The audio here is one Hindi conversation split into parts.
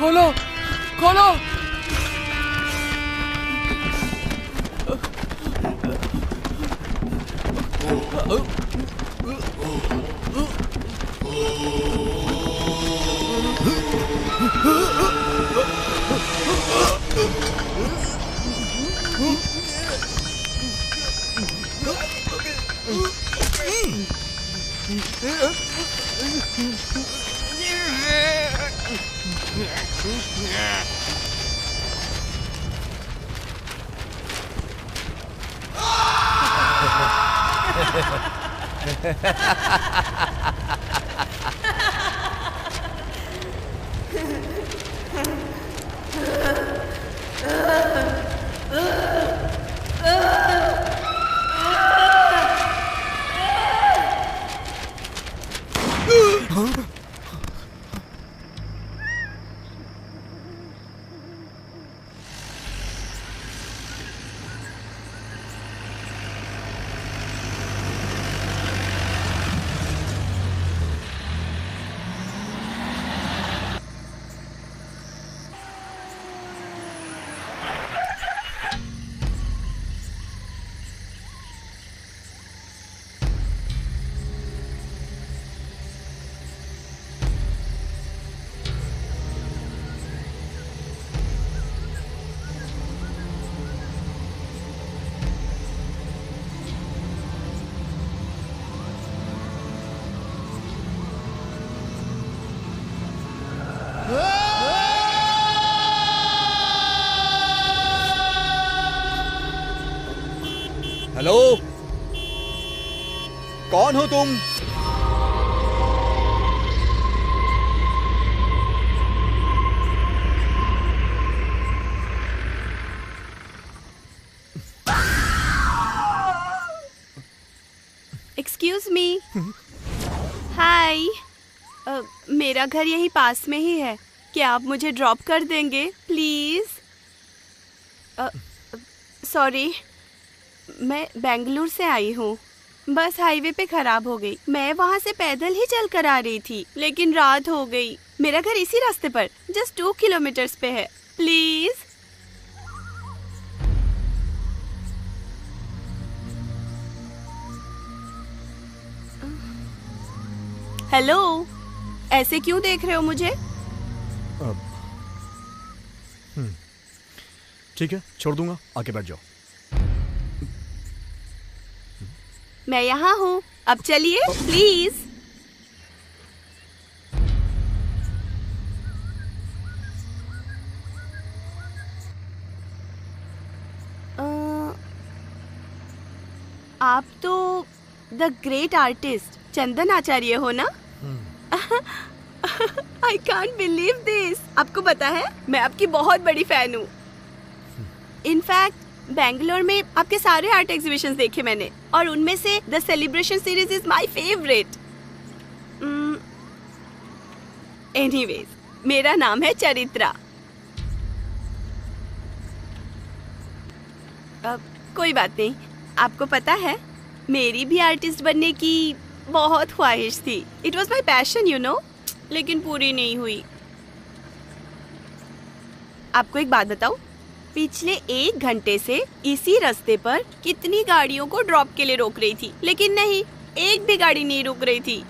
खोलो खोलो। हेलो, कौन हो तुम? Excuse me. हाय, मेरा घर यहीं पास में ही है। क्या आप मुझे ड्रॉप कर देंगे प्लीज? सॉरी, मैं बेंगलुरु से आई हूँ। बस हाईवे पे खराब हो गई। मैं वहाँ से पैदल ही चल कर आ रही थी, लेकिन रात हो गई। मेरा घर इसी रास्ते पर जस्ट 2 किलोमीटर्स पे है। प्लीज। हेलो, ऐसे क्यों देख रहे हो मुझे? ठीक है, छोड़ दूंगा, आके बैठ जाओ। मैं यहाँ हूँ, अब चलिए प्लीज। आप तो द ग्रेट आर्टिस्ट चंदन आचार्य हो ना? I can't believe this. आपको पता है, मैं आपकी बहुत बड़ी फैन हूँ। इनफैक्ट बेंगलोर में आपके सारे आर्ट एग्जीबिशंस देखे मैंने, और उनमें से the celebration series is my favourite. Anyways, मेरा नाम है चरित्रा। कोई बात नहीं। आपको पता है, मेरी भी आर्टिस्ट बनने की बहुत ख्वाहिश थी। It was my passion you know, लेकिन पूरी नहीं हुई। आपको एक बात बताऊं, पिछले 1 घंटे से इसी रास्ते पर कितनी गाड़ियों को ड्रॉप के लिए रोक रही थी, लेकिन नहीं, एक भी गाड़ी नहीं रुक रही थी।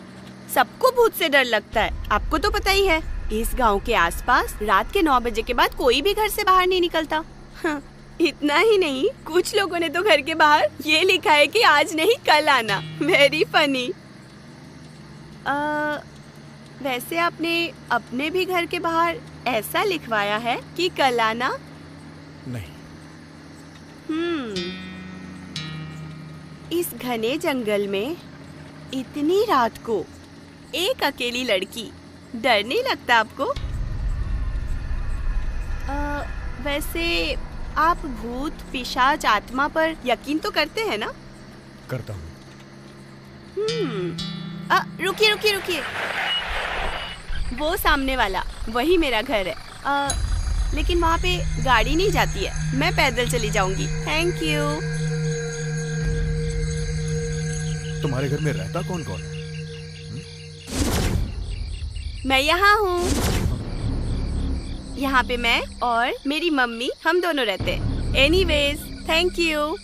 सबको भूत से डर लगता है, आपको तो पता ही है। इस गांव के आसपास रात के 9 बजे के बाद कोई भी घर से बाहर नहीं निकलता। इतना ही नहीं, कुछ लोगों ने तो घर के बाहर ये लिखा है कि आज नहीं कल आना। Very funny. वैसे आपने अपने भी घर के बाहर ऐसा लिखवाया है कि कल आना? नहीं। इस घने जंगल में इतनी रात को एक अकेली लड़की, डर नहीं लगता आपको? वैसे आप भूत, पिशाच, आत्मा पर यकीन तो करते हैं ना? करता हूँ। रुकिए रुकिए रुकिए, वो सामने वाला, वही मेरा घर है। लेकिन वहाँ पे गाड़ी नहीं जाती है, मैं पैदल चली जाऊंगी। Thank you. तुम्हारे घर में रहता कौन कौन है? मैं यहाँ हूँ। यहाँ पे मैं और मेरी मम्मी हम दोनों रहते हैं। Anyways, thank you.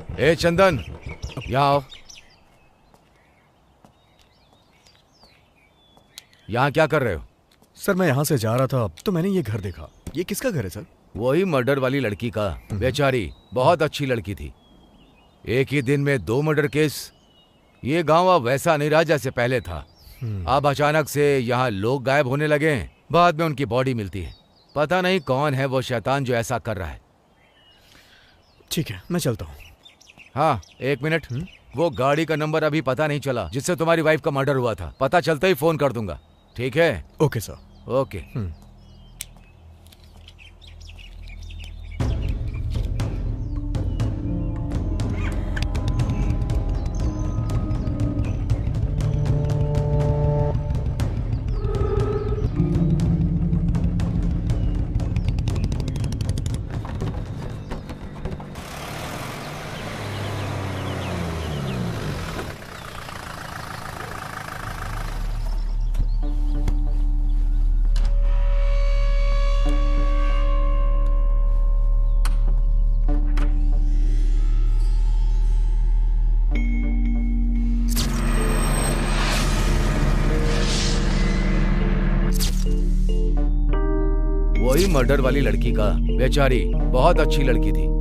ए चंदन, यहाँ आओ। यहाँ क्या कर रहे हो? सर मैं यहाँ से जा रहा था तो मैंने ये घर देखा। ये किसका घर है सर? वही मर्डर वाली लड़की का। बेचारी बहुत अच्छी लड़की थी। एक ही दिन में 2 मर्डर केस। ये गांव अब वैसा नहीं रहा जैसे पहले था। अब अचानक से यहाँ लोग गायब होने लगे हैं। बाद में उनकी बॉडी मिलती है। पता नहीं कौन है वो शैतान जो ऐसा कर रहा है। ठीक है, मैं चलता हूँ। हाँ, 1 मिनट। वो गाड़ी का नंबर अभी पता नहीं चला जिससे तुम्हारी वाइफ का मर्डर हुआ था। पता चलते ही फोन कर दूंगा। ठीक है? Okay sir. ओके। वही मर्डर वाली लड़की का। बेचारी बहुत अच्छी लड़की थी।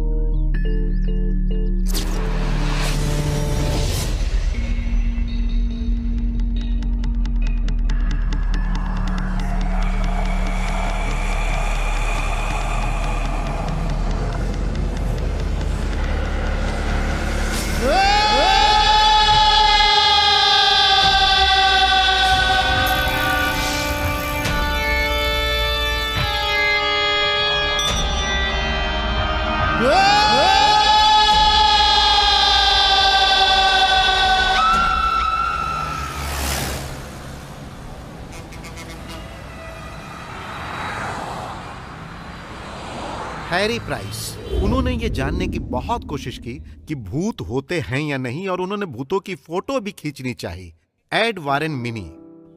Harry price. उन्होंने ये जानने की बहुत कोशिश की कि भूत होते हैं या नहीं, और उन्होंने भूतों की फोटो भी खींचनी चाहिए। एड वारेन मिनी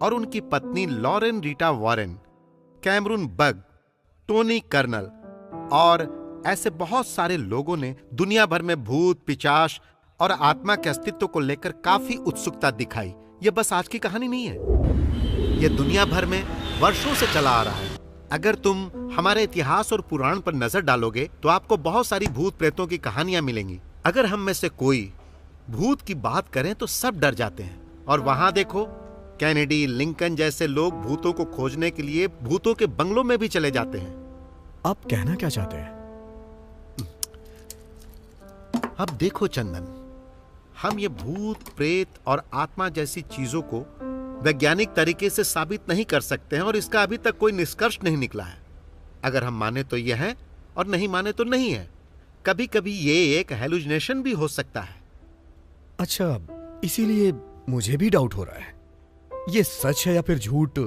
और उनकी पत्नी Lauren Rita Warren, Cameron Bug, Tony Colonel और ऐसे बहुत सारे लोगों ने दुनिया भर में भूत, पिशाच और आत्मा के अस्तित्व को लेकर काफी उत्सुकता दिखाई। यह बस आज की कहानी नहीं है, यह दुनिया भर में वर्षों से चला आ रहा है। अगर तुम हमारे इतिहास और पुराण पर नजर डालोगे तो आपको बहुत सारी भूत प्रेतों की कहानियां मिलेंगी। अगर हम में से कोई भूत की बात करें तो सब डर जाते हैं। और वहां देखो, कैनेडी, लिंकन जैसे लोग भूतों को खोजने के लिए भूतों के बंगलों में भी चले जाते हैं। आप कहना क्या चाहते हैं? अब देखो चंदन, हम ये भूत, प्रेत और आत्मा जैसी चीजों को वैज्ञानिक तरीके से साबित नहीं कर सकते हैं, और इसका अभी तक कोई निष्कर्ष नहीं निकला है। अगर हम माने तो यह है और नहीं माने तो नहीं है। कभी कभी ये एक हेलुसिनेशन भी हो सकता है। अच्छा, इसीलिए मुझे भी डाउट हो रहा है, ये सच है या फिर झूठ।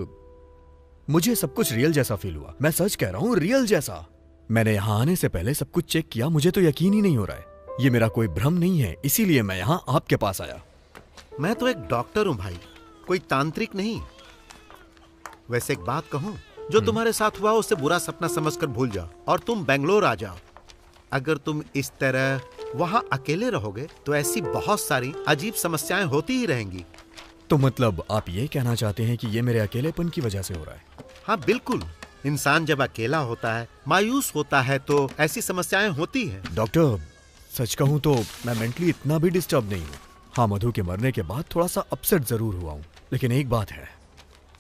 मुझे सब कुछ रियल जैसा फील हुआ। मैं सच कह रहा हूं, रियल जैसा। मैंने यहां आने से पहले सब कुछ चेक किया, मुझे तो यकीन ही नहीं हो रहा है। ये मेरा कोई भ्रम नहीं है, इसीलिए मैं यहां आपके पास आया। मैं तो एक डॉक्टर हूं भाई, कोई तांत्रिक नहीं। वैसे एक बात कहूं, जो तुम्हारे साथ हुआ उसे बुरा सपना समझकर भूल जाओ और तुम बेंगलोर आ जाओ। अगर तुम इस तरह वहां अकेले रहोगे तो ऐसी बहुत सारी अजीब समस्याएं होती ही रहेंगी। तो मतलब आप ये कहना चाहते हैं कि ये मेरे अकेलेपन की वजह से हो रहा है? हाँ बिल्कुल, इंसान जब अकेला होता है, मायूस होता है, तो ऐसी समस्याएं होती हैं। डॉक्टर, सच कहूं तो मैं मेंटली इतना भी डिस्टर्ब नहीं हूं। हाँ, मधु के मरने के बाद थोड़ा सा अपसेट जरूर हुआ हूं, लेकिन एक बात है,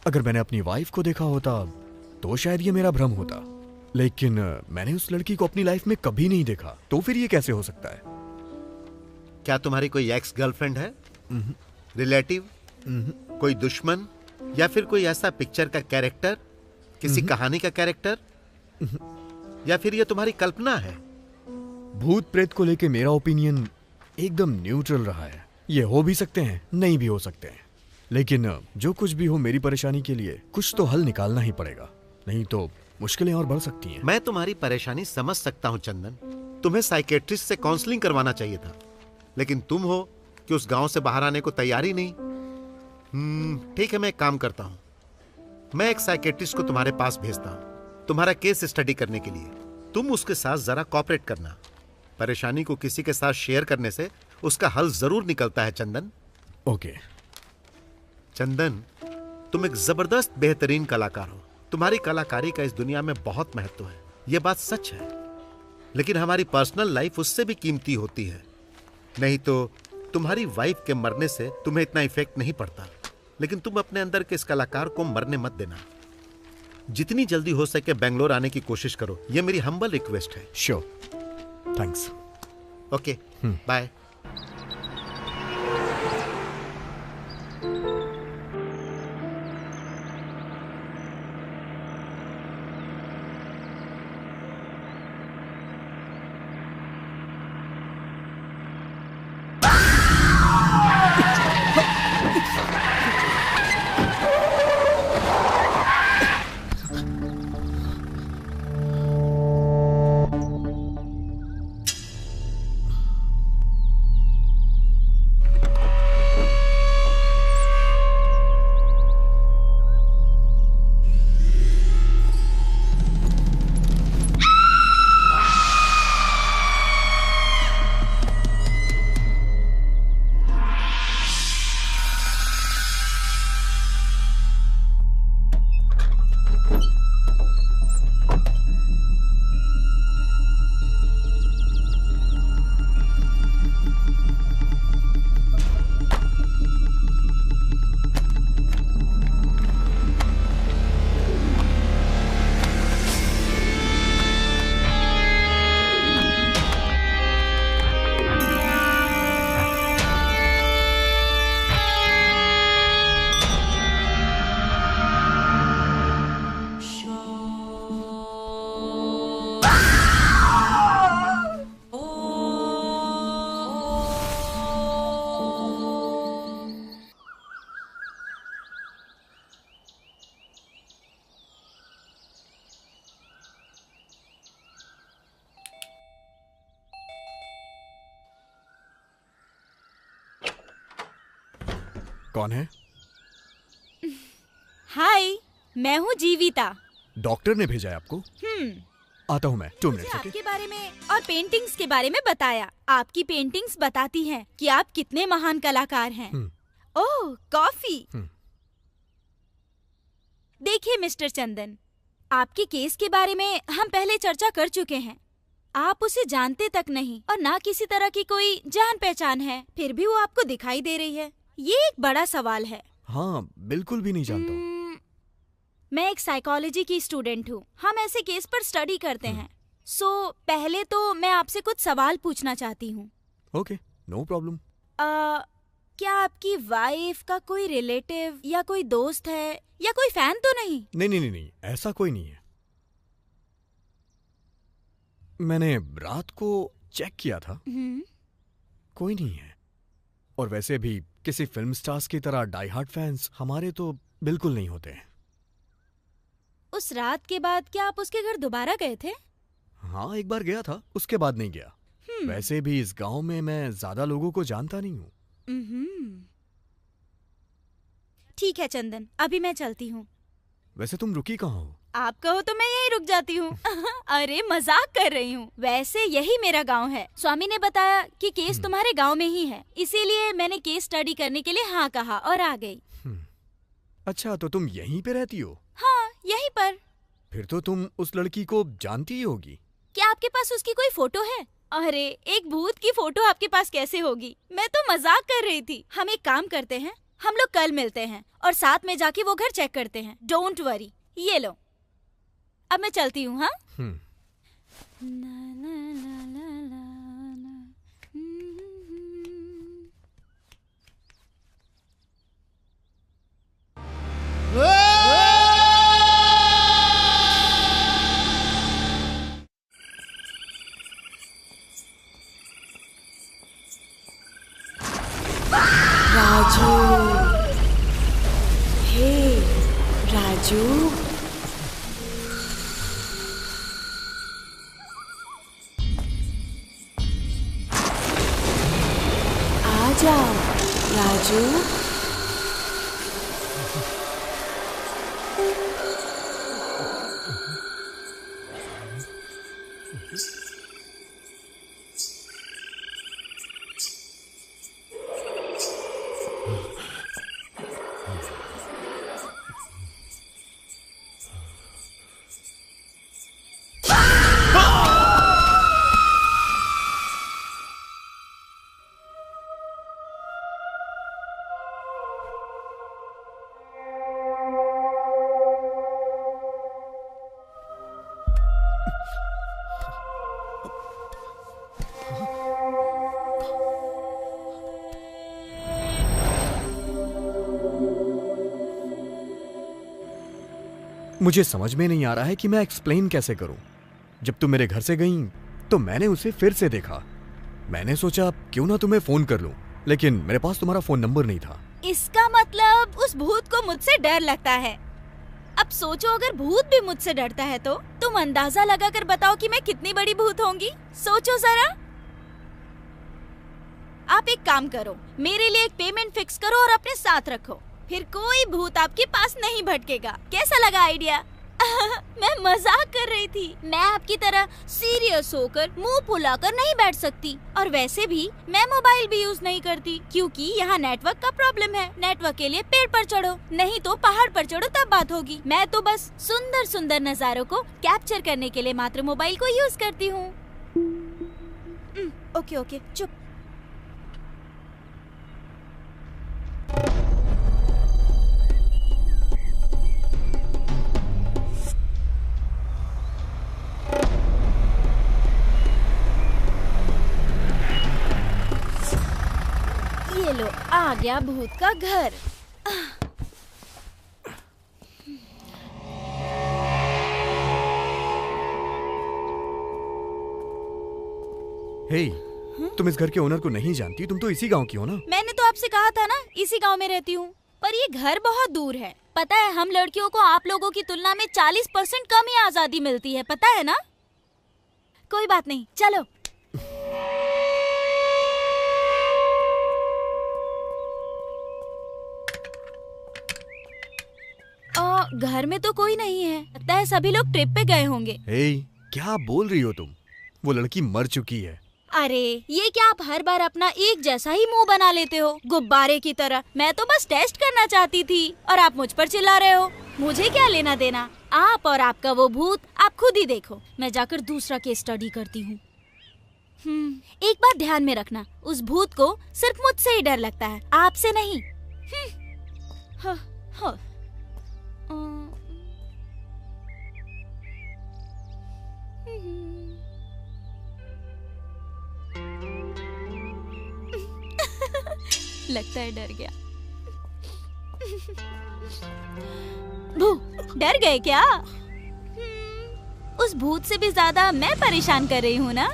अगर मैंने अपनी वाइफ को देखा होता तो शायद ये मेरा भ्रम होता, लेकिन मैंने उस लड़की को अपनी लाइफ में कभी नहीं देखा, तो फिर ये कैसे हो सकता है? क्या तुम्हारी कोई एक्स गर्लफ्रेंड है, रिलेटिव, कोई दुश्मन, या फिर कोई ऐसा पिक्चर का कैरेक्टर, किसी कहानी का कैरेक्टर, या फिर ये तुम्हारी कल्पना है? भूत प्रेत को लेके मेरा ओपिनियन एकदम न्यूट्रल रहा है। ये हो भी सकते हैं, नहीं भी हो सकते हैं, लेकिन जो कुछ भी हो, मेरी परेशानी के लिए कुछ तो हल निकालना ही पड़ेगा, नहीं तो मुश्किलें और बढ़ सकती हैं। मैं तुम्हारी परेशानी समझ सकता हूं चंदन, तुम्हें साइकेट्रिस्ट से काउंसलिंग करवाना चाहिए था, लेकिन तुम हो कि उस गांव से बाहर आने को तैयार ही नहीं। ठीक है, मैं एक काम करता हूं, मैं एक साइकेट्रिस्ट को तुम्हारे पास भेजता हूं तुम्हारा केस स्टडी करने के लिए। तुम उसके साथ जरा कोऑपरेट करना। परेशानी को किसी के साथ शेयर करने से उसका हल जरूर निकलता है चंदन। ओके। चंदन, तुम एक जबरदस्त बेहतरीन कलाकार हो। तुम्हारी कलाकारी का इस दुनिया में बहुत महत्व है, यह बात सच है, लेकिन हमारी पर्सनल लाइफ उससे भी कीमती होती है। नहीं तो तुम्हारी वाइफ के मरने से तुम्हें इतना इफेक्ट नहीं पड़ता, लेकिन तुम अपने अंदर के इस कलाकार को मरने मत देना। जितनी जल्दी हो सके बेंगलोर आने की कोशिश करो, यह मेरी हम्बल रिक्वेस्ट है। Sure, thanks. Okay, bye. कौन है? हाय, मैं हूँ जीविता। डॉक्टर ने भेजा है आपको? आता हूँ मैं, 2 मुझे मिनट। आपके बारे में और पेंटिंग्स के बारे में बताया। आपकी पेंटिंग्स बताती हैं कि आप कितने महान कलाकार हैं। ओह, कॉफी। देखिए मिस्टर चंदन, आपके केस के बारे में हम पहले चर्चा कर चुके हैं। आप उसे जानते तक नहीं और ना किसी तरह की कोई जान पहचान है, फिर भी वो आपको दिखाई दे रही है। ये एक बड़ा सवाल है। हाँ, बिल्कुल भी नहीं जानता हूँ। मैं एक साइकोलॉजी की स्टूडेंट हूँ। हम ऐसे केस पर स्टडी करते हैं। पहले तो मैं आपसे कुछ सवाल पूछना चाहती हूँ। Okay, no problem. क्या आपकी वाइफ का कोई रिलेटिव या कोई दोस्त है या कोई फैन तो नहीं? नहीं, ऐसा कोई नहीं है। मैंने रात को चेक किया था, कोई नहीं है। और वैसे भी किसी फिल्म स्टार्स की तरह डाई हार्ड फैंस हमारे तो बिल्कुल नहीं होते हैं। उस रात के बाद क्या आप उसके घर दोबारा गए थे? हाँ, एक बार गया था, उसके बाद नहीं गया। वैसे भी इस गांव में मैं ज्यादा लोगों को जानता नहीं हूँ। ठीक है चंदन, अभी मैं चलती हूँ। वैसे तुम रुकी कहाँ हो? आप कहो तो मैं यही रुक जाती हूँ। अरे मजाक कर रही हूँ। वैसे यही मेरा गांव है। स्वामी ने बताया कि केस तुम्हारे गांव में ही है, इसीलिए मैंने केस स्टडी करने के लिए हाँ कहा और आ गई। अच्छा, तो तुम यहीं पे रहती हो? हाँ, यहीं पर। फिर तो तुम उस लड़की को जानती ही होगी। क्या आपके पास उसकी कोई फोटो है? अरे, एक भूत की फोटो आपके पास कैसे होगी? मैं तो मजाक कर रही थी। हम एक काम करते हैं, हम लोग कल मिलते हैं और साथ में जाके वो घर चेक करते हैं। Don't worry. ये लो, अब मैं चलती हूँ। हाँ, राजू, हे राजू, आ जाओ राजू। मुझे समझ में नहीं आ रहा है कि मैं एक्सप्लेन कैसे करूं। जब तुम मेरे घर से गई तो मैंने उसे फिर से देखा। मैंने सोचा क्यों ना तुम्हें फोन कर लूं, लेकिन मेरे पास तुम्हारा फोन नंबर नहीं था। इसका मतलब उस भूत को मुझसे डर लगता है। अब सोचो, अगर भूत भी मुझसे डरता है तो तुम अंदाजा लगाकर बताओ कि मैं कितनी बड़ी भूत होंगी। सोचो जरा। आप एक काम करो, मेरे लिए एक पेमेंट फिक्स करो और अपने साथ रखो, फिर कोई भूत आपके पास नहीं भटकेगा। कैसा लगा आइडिया? मैं मजाक कर रही थी। मैं आपकी तरह सीरियस होकर मुंह फुलाकर नहीं बैठ सकती। और वैसे भी मैं मोबाइल भी यूज नहीं करती, क्योंकि यहाँ नेटवर्क का प्रॉब्लम है। नेटवर्क के लिए पेड़ पर चढ़ो, नहीं तो पहाड़ पर चढ़ो, तब बात होगी। मैं तो बस सुंदर सुंदर नजारों को कैप्चर करने के लिए मात्र मोबाइल को यूज करती हूँ। ओके, चुप। ये लो, आ गया भूत का घर। हे, तुम इस घर के ओनर को नहीं जानती? तुम तो इसी गांव की हो ना? मैंने तो आपसे कहा था ना, इसी गांव में रहती हूँ। पर ये घर बहुत दूर है। पता है, हम लड़कियों को आप लोगों की तुलना में 40% कम ही आजादी मिलती है, पता है ना? कोई बात नहीं, चलो। घर में तो कोई नहीं है, लगता है सभी लोग ट्रिप पे गए होंगे। हे, क्या बोल रही हो तुम? वो लड़की मर चुकी है। अरे ये क्या आप हर बार अपना एक जैसा ही मुंह बना लेते हो, गुब्बारे की तरह। मैं तो बस टेस्ट करना चाहती थी और आप मुझ पर चिल्ला रहे हो। मुझे क्या लेना देना, आप और आपका वो भूत, आप खुद ही देखो। मैं जाकर दूसरा केस स्टडी करती हूँ। एक बात ध्यान में रखना, उस भूत को सिर्फ मुझसे ही डर लगता है, आपसे नहीं। हाँ, हाँ। लगता है डर गया। भू, डर गए क्या? उस भूत से भी ज्यादा मैं परेशान कर रही हूँ ना?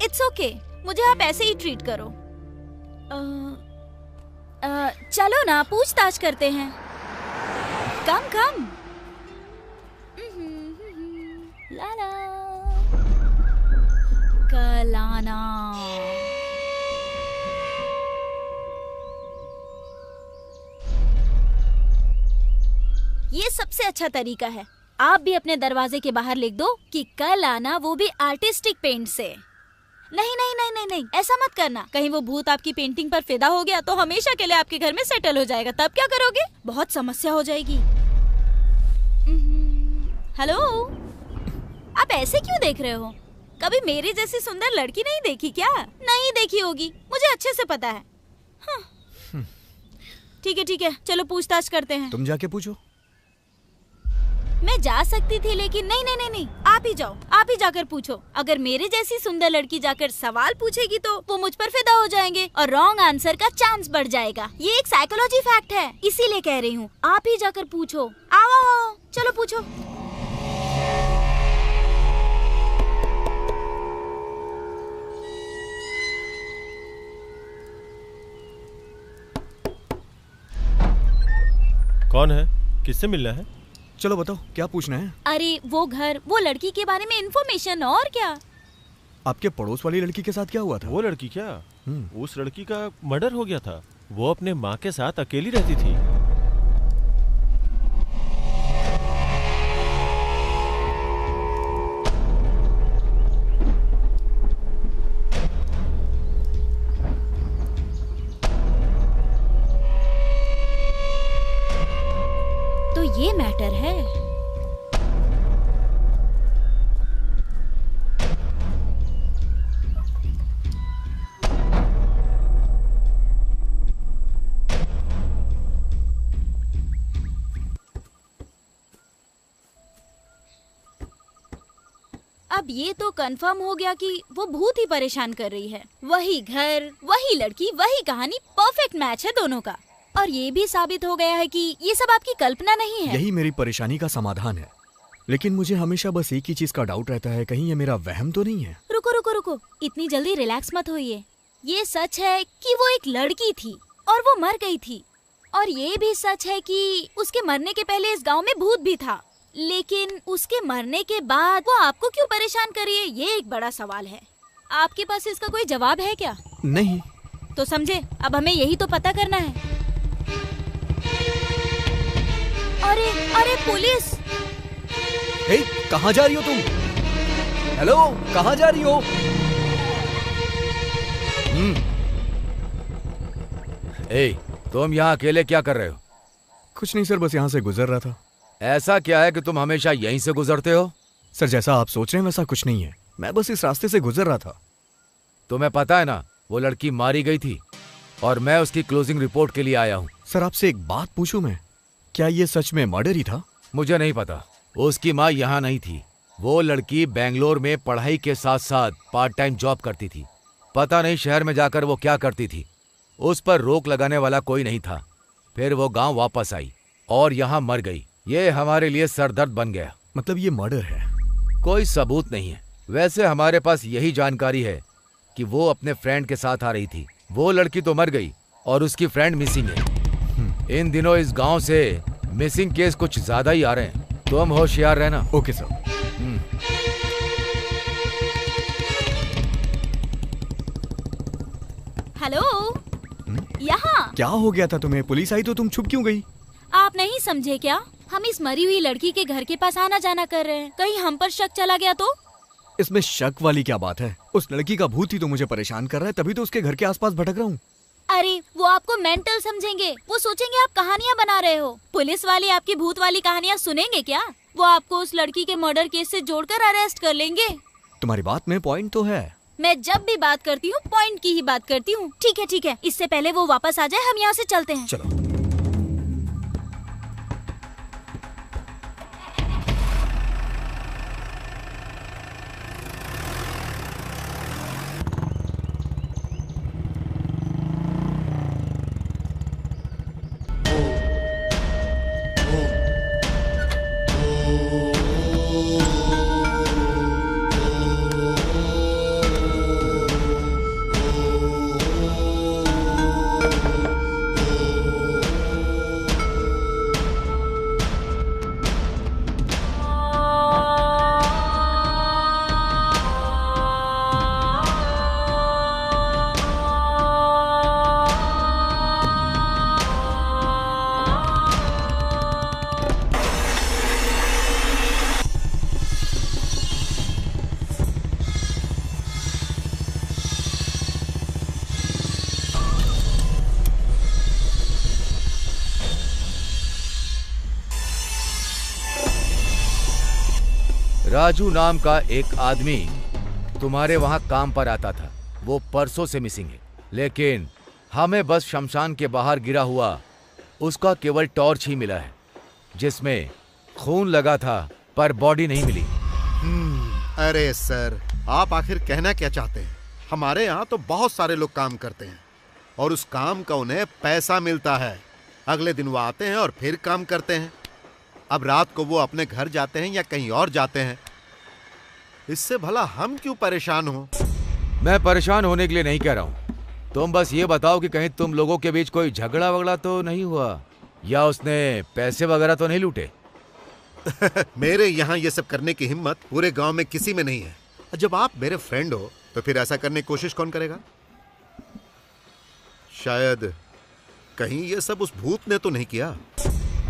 इट्स ओके, मुझे आप ऐसे ही ट्रीट करो। चलो ना, पूछताछ करते हैं। कम कम। लाला कलाना। ये सबसे अच्छा तरीका है। आप भी अपने दरवाजे के बाहर लिख दो कि कल आना, वो भी आर्टिस्टिक पेंट से। नहीं नहीं नहीं नहीं नहीं, ऐसा मत करना। कहीं वो भूत आपकी पेंटिंग पर फिदा हो गया तो हमेशा के लिए आपके घर में सेटल हो जाएगा, तब क्या करोगे? बहुत समस्या हो जाएगी। हेलो, आप ऐसे क्यों देख रहे हो? कभी मेरी जैसी सुंदर लड़की नहीं देखी क्या? नहीं देखी होगी, मुझे अच्छे से पता है। ठीक है, चलो पूछताछ करते हैं। तुम जाके पूछो। मैं जा सकती थी लेकिन नहीं, आप ही जाओ, आप ही जाकर पूछो। अगर मेरे जैसी सुंदर लड़की जाकर सवाल पूछेगी तो वो मुझ पर फिदा हो जाएंगे और रॉन्ग आंसर का चांस बढ़ जाएगा। ये एक साइकोलॉजी फैक्ट है, इसीलिए कह रही हूँ। आप ही जाकर पूछो। आओ, चलो पूछो। कौन है? किससे मिलना है? चलो बताओ, क्या पूछना है? अरे वो घर, वो लड़की के बारे में इन्फॉर्मेशन। और क्या? आपके पड़ोस वाली लड़की के साथ क्या हुआ था? वो लड़की क्या? उस लड़की का मर्डर हो गया था। वो अपने माँ के साथ अकेली रहती थी। तो ये मैटर है। अब ये तो कंफर्म हो गया कि वो भूत ही परेशान कर रही है। वही घर, वही लड़की, वही कहानी, परफेक्ट मैच है दोनों का। और ये भी साबित हो गया है कि ये सब आपकी कल्पना नहीं है। यही मेरी परेशानी का समाधान है। लेकिन मुझे हमेशा बस एक ही चीज का डाउट रहता है, कहीं ये मेरा वहम तो नहीं है। रुको, इतनी जल्दी रिलैक्स मत होइए। ये सच है कि वो एक लड़की थी और वो मर गई थी। और ये भी सच है कि उसके मरने के पहले इस गांव में भूत भी था। लेकिन उसके मरने के बाद वो आपको क्यों परेशान कर रही है, ये एक बड़ा सवाल है। आपके पास इसका कोई जवाब है क्या? नहीं। तो समझे, अब हमें यही तो पता करना है। अरे पुलिस! हे, कहाँ जा रही हो तुम? हेलो, कहाँ जा रही हो? तुम यहाँ अकेले क्या कर रहे हो? कुछ नहीं सर, बस यहाँ से गुजर रहा था। ऐसा क्या है कि तुम हमेशा यहीं से गुजरते हो? सर, जैसा आप सोच रहे हैं वैसा कुछ नहीं है। मैं बस इस रास्ते से गुजर रहा था। तुम्हें पता है ना, वो लड़की मारी गई थी और मैं उसकी क्लोजिंग रिपोर्ट के लिए आया हूँ। सर, आपसे एक बात पूछूं मैं, क्या ये सच में मर्डर ही था? मुझे नहीं पता। उसकी माँ यहाँ नहीं थी। वो लड़की बेंगलोर में पढ़ाई के साथ साथ पार्ट टाइम जॉब करती थी। पता नहीं शहर में जाकर वो क्या करती थी। उस पर रोक लगाने वाला कोई नहीं था। फिर वो गांव वापस आई और यहाँ मर गई। ये हमारे लिए सरदर्द बन गया। मतलब ये मर्डर है? कोई सबूत नहीं है। वैसे हमारे पास यही जानकारी है कि वो अपने फ्रेंड के साथ आ रही थी। वो लड़की तो मर गई और उसकी फ्रेंड मिसिंग है। इन दिनों इस गांव से मिसिंग केस कुछ ज्यादा ही आ रहे हैं। तुम होशियार रहना। Okay sir. हेलो, यहाँ क्या हो गया था तुम्हें? पुलिस आई तो तुम छुप क्यों गई? आप आप नहीं समझे क्या? हम इस मरी हुई लड़की के घर के पास आना जाना कर रहे हैं, कहीं हम पर शक चला गया तो? इसमें शक वाली क्या बात है? उस लड़की का भूत ही तो मुझे परेशान कर रहा है, तभी तो उसके घर के आसपास भटक रहा हूँ। अरे वो आपको मेंटल समझेंगे, वो सोचेंगे आप कहानियाँ बना रहे हो। पुलिस वाले आपकी भूत वाली कहानियाँ सुनेंगे क्या? वो आपको उस लड़की के मर्डर केस से जोड़कर अरेस्ट कर लेंगे। तुम्हारी बात में पॉइंट तो है। मैं जब भी बात करती हूँ पॉइंट की ही बात करती हूँ। ठीक है, इससे पहले वो वापस आ जाए हम यहाँ से चलते हैं। चलो। राजू नाम का एक आदमी तुम्हारे वहां काम पर आता था। वो परसों से मिसिंग है, लेकिन हमें बस शमशान के बाहर गिरा हुआ उसका केवल टॉर्च ही मिला है, जिसमें खून लगा था पर बॉडी नहीं मिली। अरे सर, आप आखिर कहना क्या चाहते हैं? हमारे यहाँ तो बहुत सारे लोग काम करते हैं और उस काम का उन्हें पैसा मिलता है। अगले दिन वो आते हैं और फिर काम करते हैं। अब रात को वो अपने घर जाते हैं या कहीं और जाते हैं। इससे भला हम क्यों परेशान हो? मैं परेशान होने के लिए नहीं कह रहा हूं। तुम बस ये बताओ कि कहीं तुम लोगों के बीच कोई झगड़ा वगड़ा तो नहीं हुआ, या उसने पैसे वगैरह तो नहीं लूटे? मेरे यहाँ ये सब करने की हिम्मत पूरे गांव में किसी में नहीं है। जब आप मेरे फ्रेंड हो तो फिर ऐसा करने की कोशिश कौन करेगा? शायद कहीं ये सब उस भूत ने तो नहीं किया।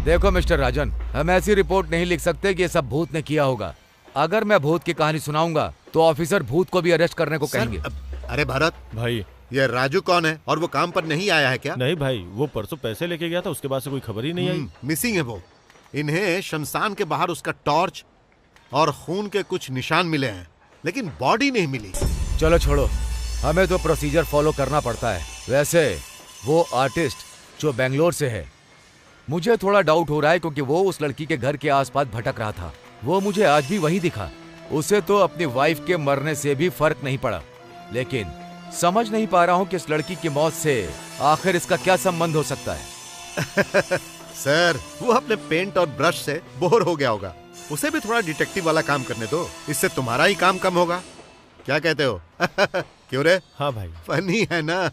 देखो मिस्टर राजन, हम ऐसी रिपोर्ट नहीं लिख सकते कि ये सब भूत ने किया होगा। अगर मैं भूत की कहानी सुनाऊंगा तो ऑफिसर भूत को भी अरेस्ट करने को कहेंगे। अरे भरत भाई, ये राजू कौन है और वो काम पर नहीं आया है क्या? नहीं भाई, वो परसों पैसे लेके गया था, उसके बाद से कोई खबर ही नहीं आई। मिसिंग है वो। इन्हें शमशान के बाहर उसका टॉर्च और खून के कुछ निशान मिले हैं, लेकिन बॉडी नहीं मिली। चलो छोड़ो, हमें तो प्रोसीजर फॉलो करना पड़ता है। वैसे वो आर्टिस्ट जो बेंगलोर से है, मुझे थोड़ा डाउट हो रहा है क्योंकि वो उस लड़की के घर के आसपास भटक रहा था। वो मुझे आज भी वहीं दिखा। उसे तो अपनी वाइफ के मरने से भी फर्क नहीं पड़ा, लेकिन समझ नहीं पा रहा हूँ कि इस लड़की की मौत से आखिर इसका क्या संबंध हो सकता है। सर, वो अपने पेंट और ब्रश से बोर हो गया होगा। उसे भी थोड़ा डिटेक्टिव वाला काम करने दो, इससे तुम्हारा ही काम कम होगा। क्या कहते हो? क्यों रे? हाँ भाई, फनी है ना?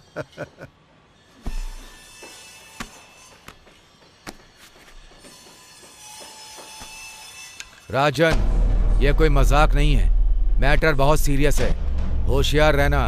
राजन, ये कोई मजाक नहीं है। मैटर बहुत सीरियस है, होशियार रहना।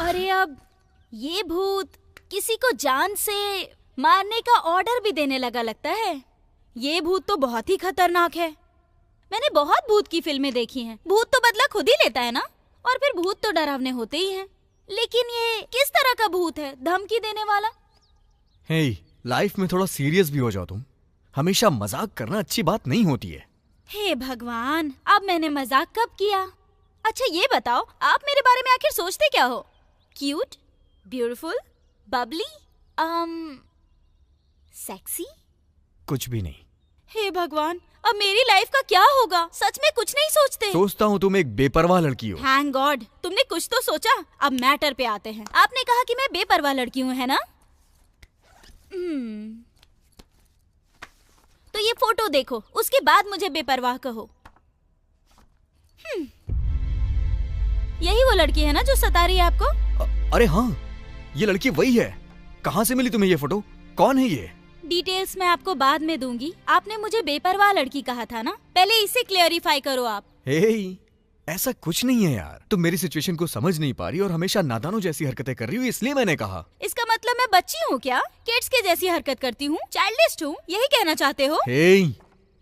अरे अब ये भूत किसी को जान से मारने का ऑर्डर भी देने लगा लगता है। ये भूत तो बहुत ही खतरनाक है। मैंने बहुत भूत की फिल्में देखी हैं। भूत तो बदला खुद ही लेता है ना, और फिर भूत तो डरावने होते ही हैं। लेकिन ये किस तरह का भूत है, धमकी देने वाला? हे, लाइफ में थोड़ा सीरियस भी हो जाओ तुम। हमेशा मजाक करना अच्छी बात नहीं होती है। हे भगवान, अब मैंने मजाक कब किया? अच्छा ये बताओ, आप मेरे बारे में आखिर सोचते क्या हो? Cute, beautiful, Babli, sexy? कुछ भी नहीं। हे भगवान, अब मेरी लाइफ का क्या होगा? सच में कुछ नहीं सोचते। सोचता हूँ तुम एक बेपरवाह लड़की हो। थैंक गॉड, तुमने कुछ तो सोचा। अब मैटर पे आते हैं। आपने कहा कि मैं बेपरवाह लड़की हूँ, है ना? तो ये फोटो देखो, उसके बाद मुझे बेपरवाह कहो। यही वो लड़की है ना जो सता रही है आपको? अरे हाँ, ये लड़की वही है। कहाँ से मिली तुम्हें ये फोटो? कौन है ये? डिटेल्स मैं आपको बाद में दूंगी। आपने मुझे बेपरवाह लड़की कहा था ना, पहले इसे क्लियरिफाई करो आप। हे, ऐसा कुछ नहीं है यार। तुम मेरी सिचुएशन को समझ नहीं पा रही और हमेशा नादानों जैसी हरकतें कर रही हो, इसलिए मैंने कहा। इसका मतलब मैं बच्ची हूँ क्या? किड्स के जैसी हरकत करती हूँ, चाइल्डिश हूँ, यही कहना चाहते हो? हे,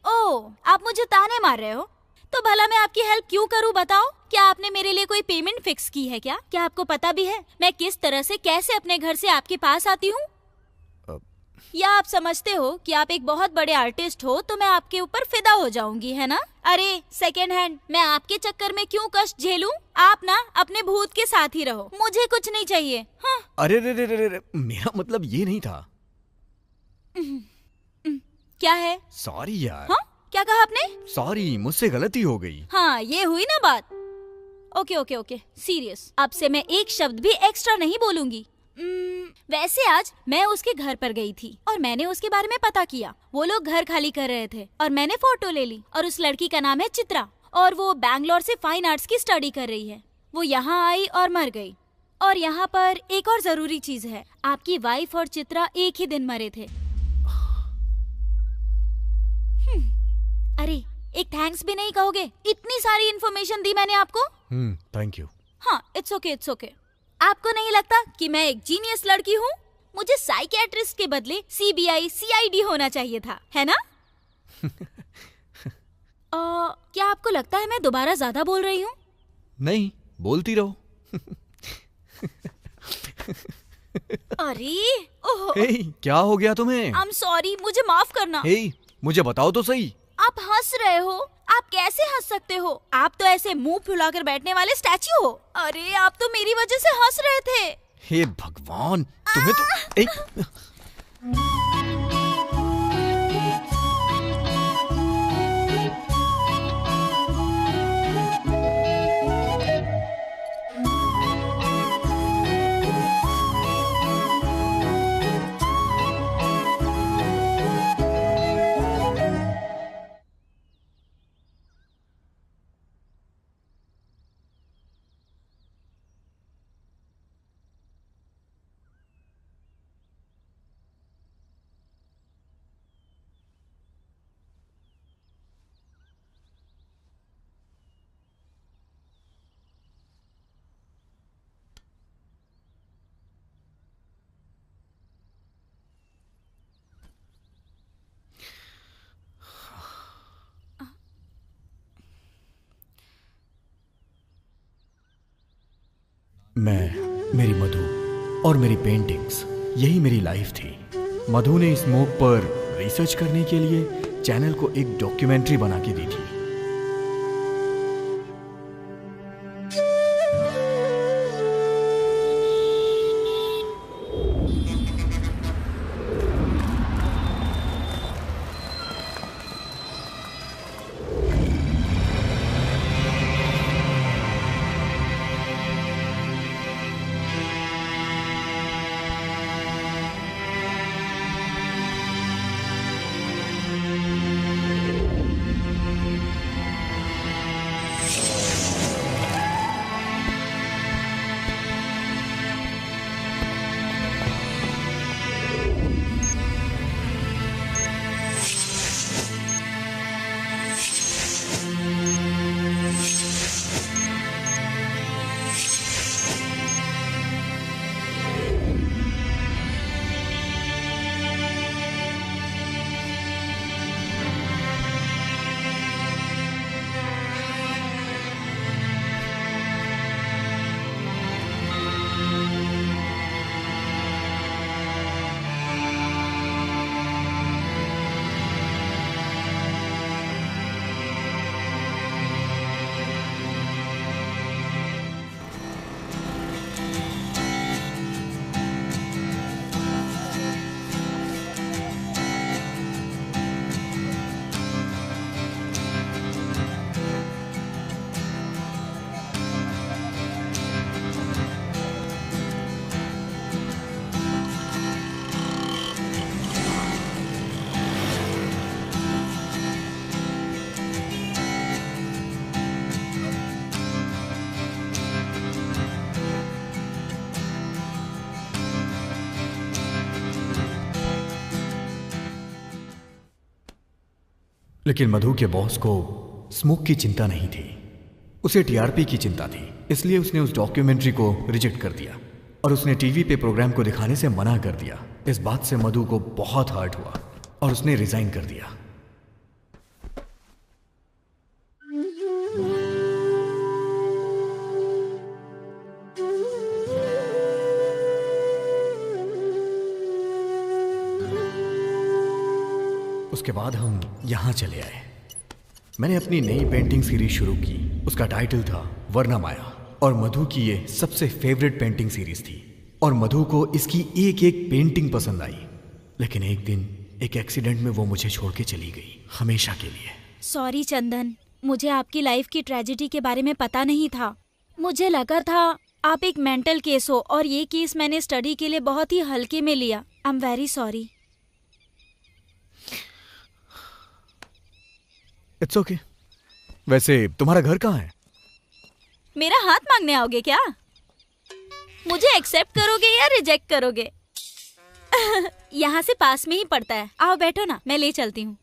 ओह, आप मुझे ताने मार रहे हो? तो भला मैं आपकी हेल्प क्यों करूं बताओ? क्या आपने मेरे लिए कोई पेमेंट फिक्स की है क्या? क्या आपको पता भी है मैं किस तरह से कैसे अपने घर से आपके पास आती हूँ? या आप समझते हो कि आप एक बहुत बड़े आर्टिस्ट हो तो मैं आपके ऊपर फिदा हो जाऊंगी, है ना? अरे सेकेंड हैंड, मैं आपके चक्कर में क्यों कष्ट झेलूं? आप ना अपने भूत के साथ ही रहो, मुझे कुछ नहीं चाहिए। हाँ। अरे रे रे रे रे, मेरा मतलब ये नहीं था। क्या है? सॉरी यार। हाँ? क्या कहा आपने? सॉरी, मुझसे गलती हो गई। हाँ, ये हुई ना बात। Okay okay okay, serious. अब से मैं एक शब्द भी एक्स्ट्रा नहीं बोलूंगी। वैसे आज मैं उसके घर पर गई थी और मैंने उसके बारे में पता किया। वो लोग घर खाली कर रहे थे और मैंने फोटो ले ली। और उस लड़की का नाम है चित्रा और वो बैंगलोर से फाइन आर्ट्स की स्टडी कर रही है। वो यहाँ आई और मर गई। और यहाँ पर एक और जरूरी चीज है, आपकी वाइफ और चित्रा एक ही दिन मरे थे। अरे एक थैंक्स भी नहीं कहोगे? इतनी सारी इन्फॉर्मेशन दी मैंने आपको। Thank you. हाँ, इट्स ओके इट्स ओके। आपको नहीं लगता कि मैं एक जीनियस लड़की हूँ? मुझे साइकियाट्रिस्ट के बदले सीबीआई सीआईडी होना चाहिए था, है ना? क्या आपको लगता है मैं दोबारा ज्यादा बोल रही हूँ? नहीं, बोलती रहो। अरे ओह, हे, क्या हो गया तुम्हें? आई एम सॉरी, मुझे माफ करना। हे, मुझे बताओ तो सही। आप हंस रहे हो? आप कैसे हंस सकते हो? आप तो ऐसे मुंह फुलाकर बैठने वाले स्टैच्यू हो। अरे आप तो मेरी वजह से हंस रहे थे। हे भगवान, तुम्हें तो मेरी मधु और मेरी पेंटिंग्स, यही मेरी लाइफ थी। मधु ने स्मोक पर रिसर्च करने के लिए चैनल को एक डॉक्यूमेंट्री बना के दी थी। लेकिन मधु के बॉस को स्मोक की चिंता नहीं थी, उसे टीआरपी की चिंता थी। इसलिए उसने उस डॉक्यूमेंट्री को रिजेक्ट कर दिया और उसने टीवी पे प्रोग्राम को दिखाने से मना कर दिया। इस बात से मधु को बहुत हर्ट हुआ और उसने रिजाइन कर दिया। उसके बाद हम यहां चले आए। मैंने अपनी नई पेंटिंग सीरीज शुरू की। उसका टाइटल था वरना माया और मधु की ये सबसे फेवरेट पेंटिंग सीरीज थी और मधु को इसकी एक एक पेंटिंग पसंद आई। लेकिन एक दिन एक एक्सीडेंट में वो मुझे छोड़ के चली गई, हमेशा के लिए। सॉरी चंदन, मुझे आपकी लाइफ की ट्रेजेडी के बारे में पता नहीं था। मुझे लगा था आप एक मेंटल केस हो और ये केस मैंने स्टडी के लिए बहुत ही हल्के में लिया। I am very sorry. It's okay. वैसे तुम्हारा घर कहाँ है? मेरा हाथ मांगने आओगे क्या? मुझे एक्सेप्ट करोगे या रिजेक्ट करोगे? यहाँ से पास में ही पड़ता है। आओ बैठो ना, मैं ले चलती हूँ।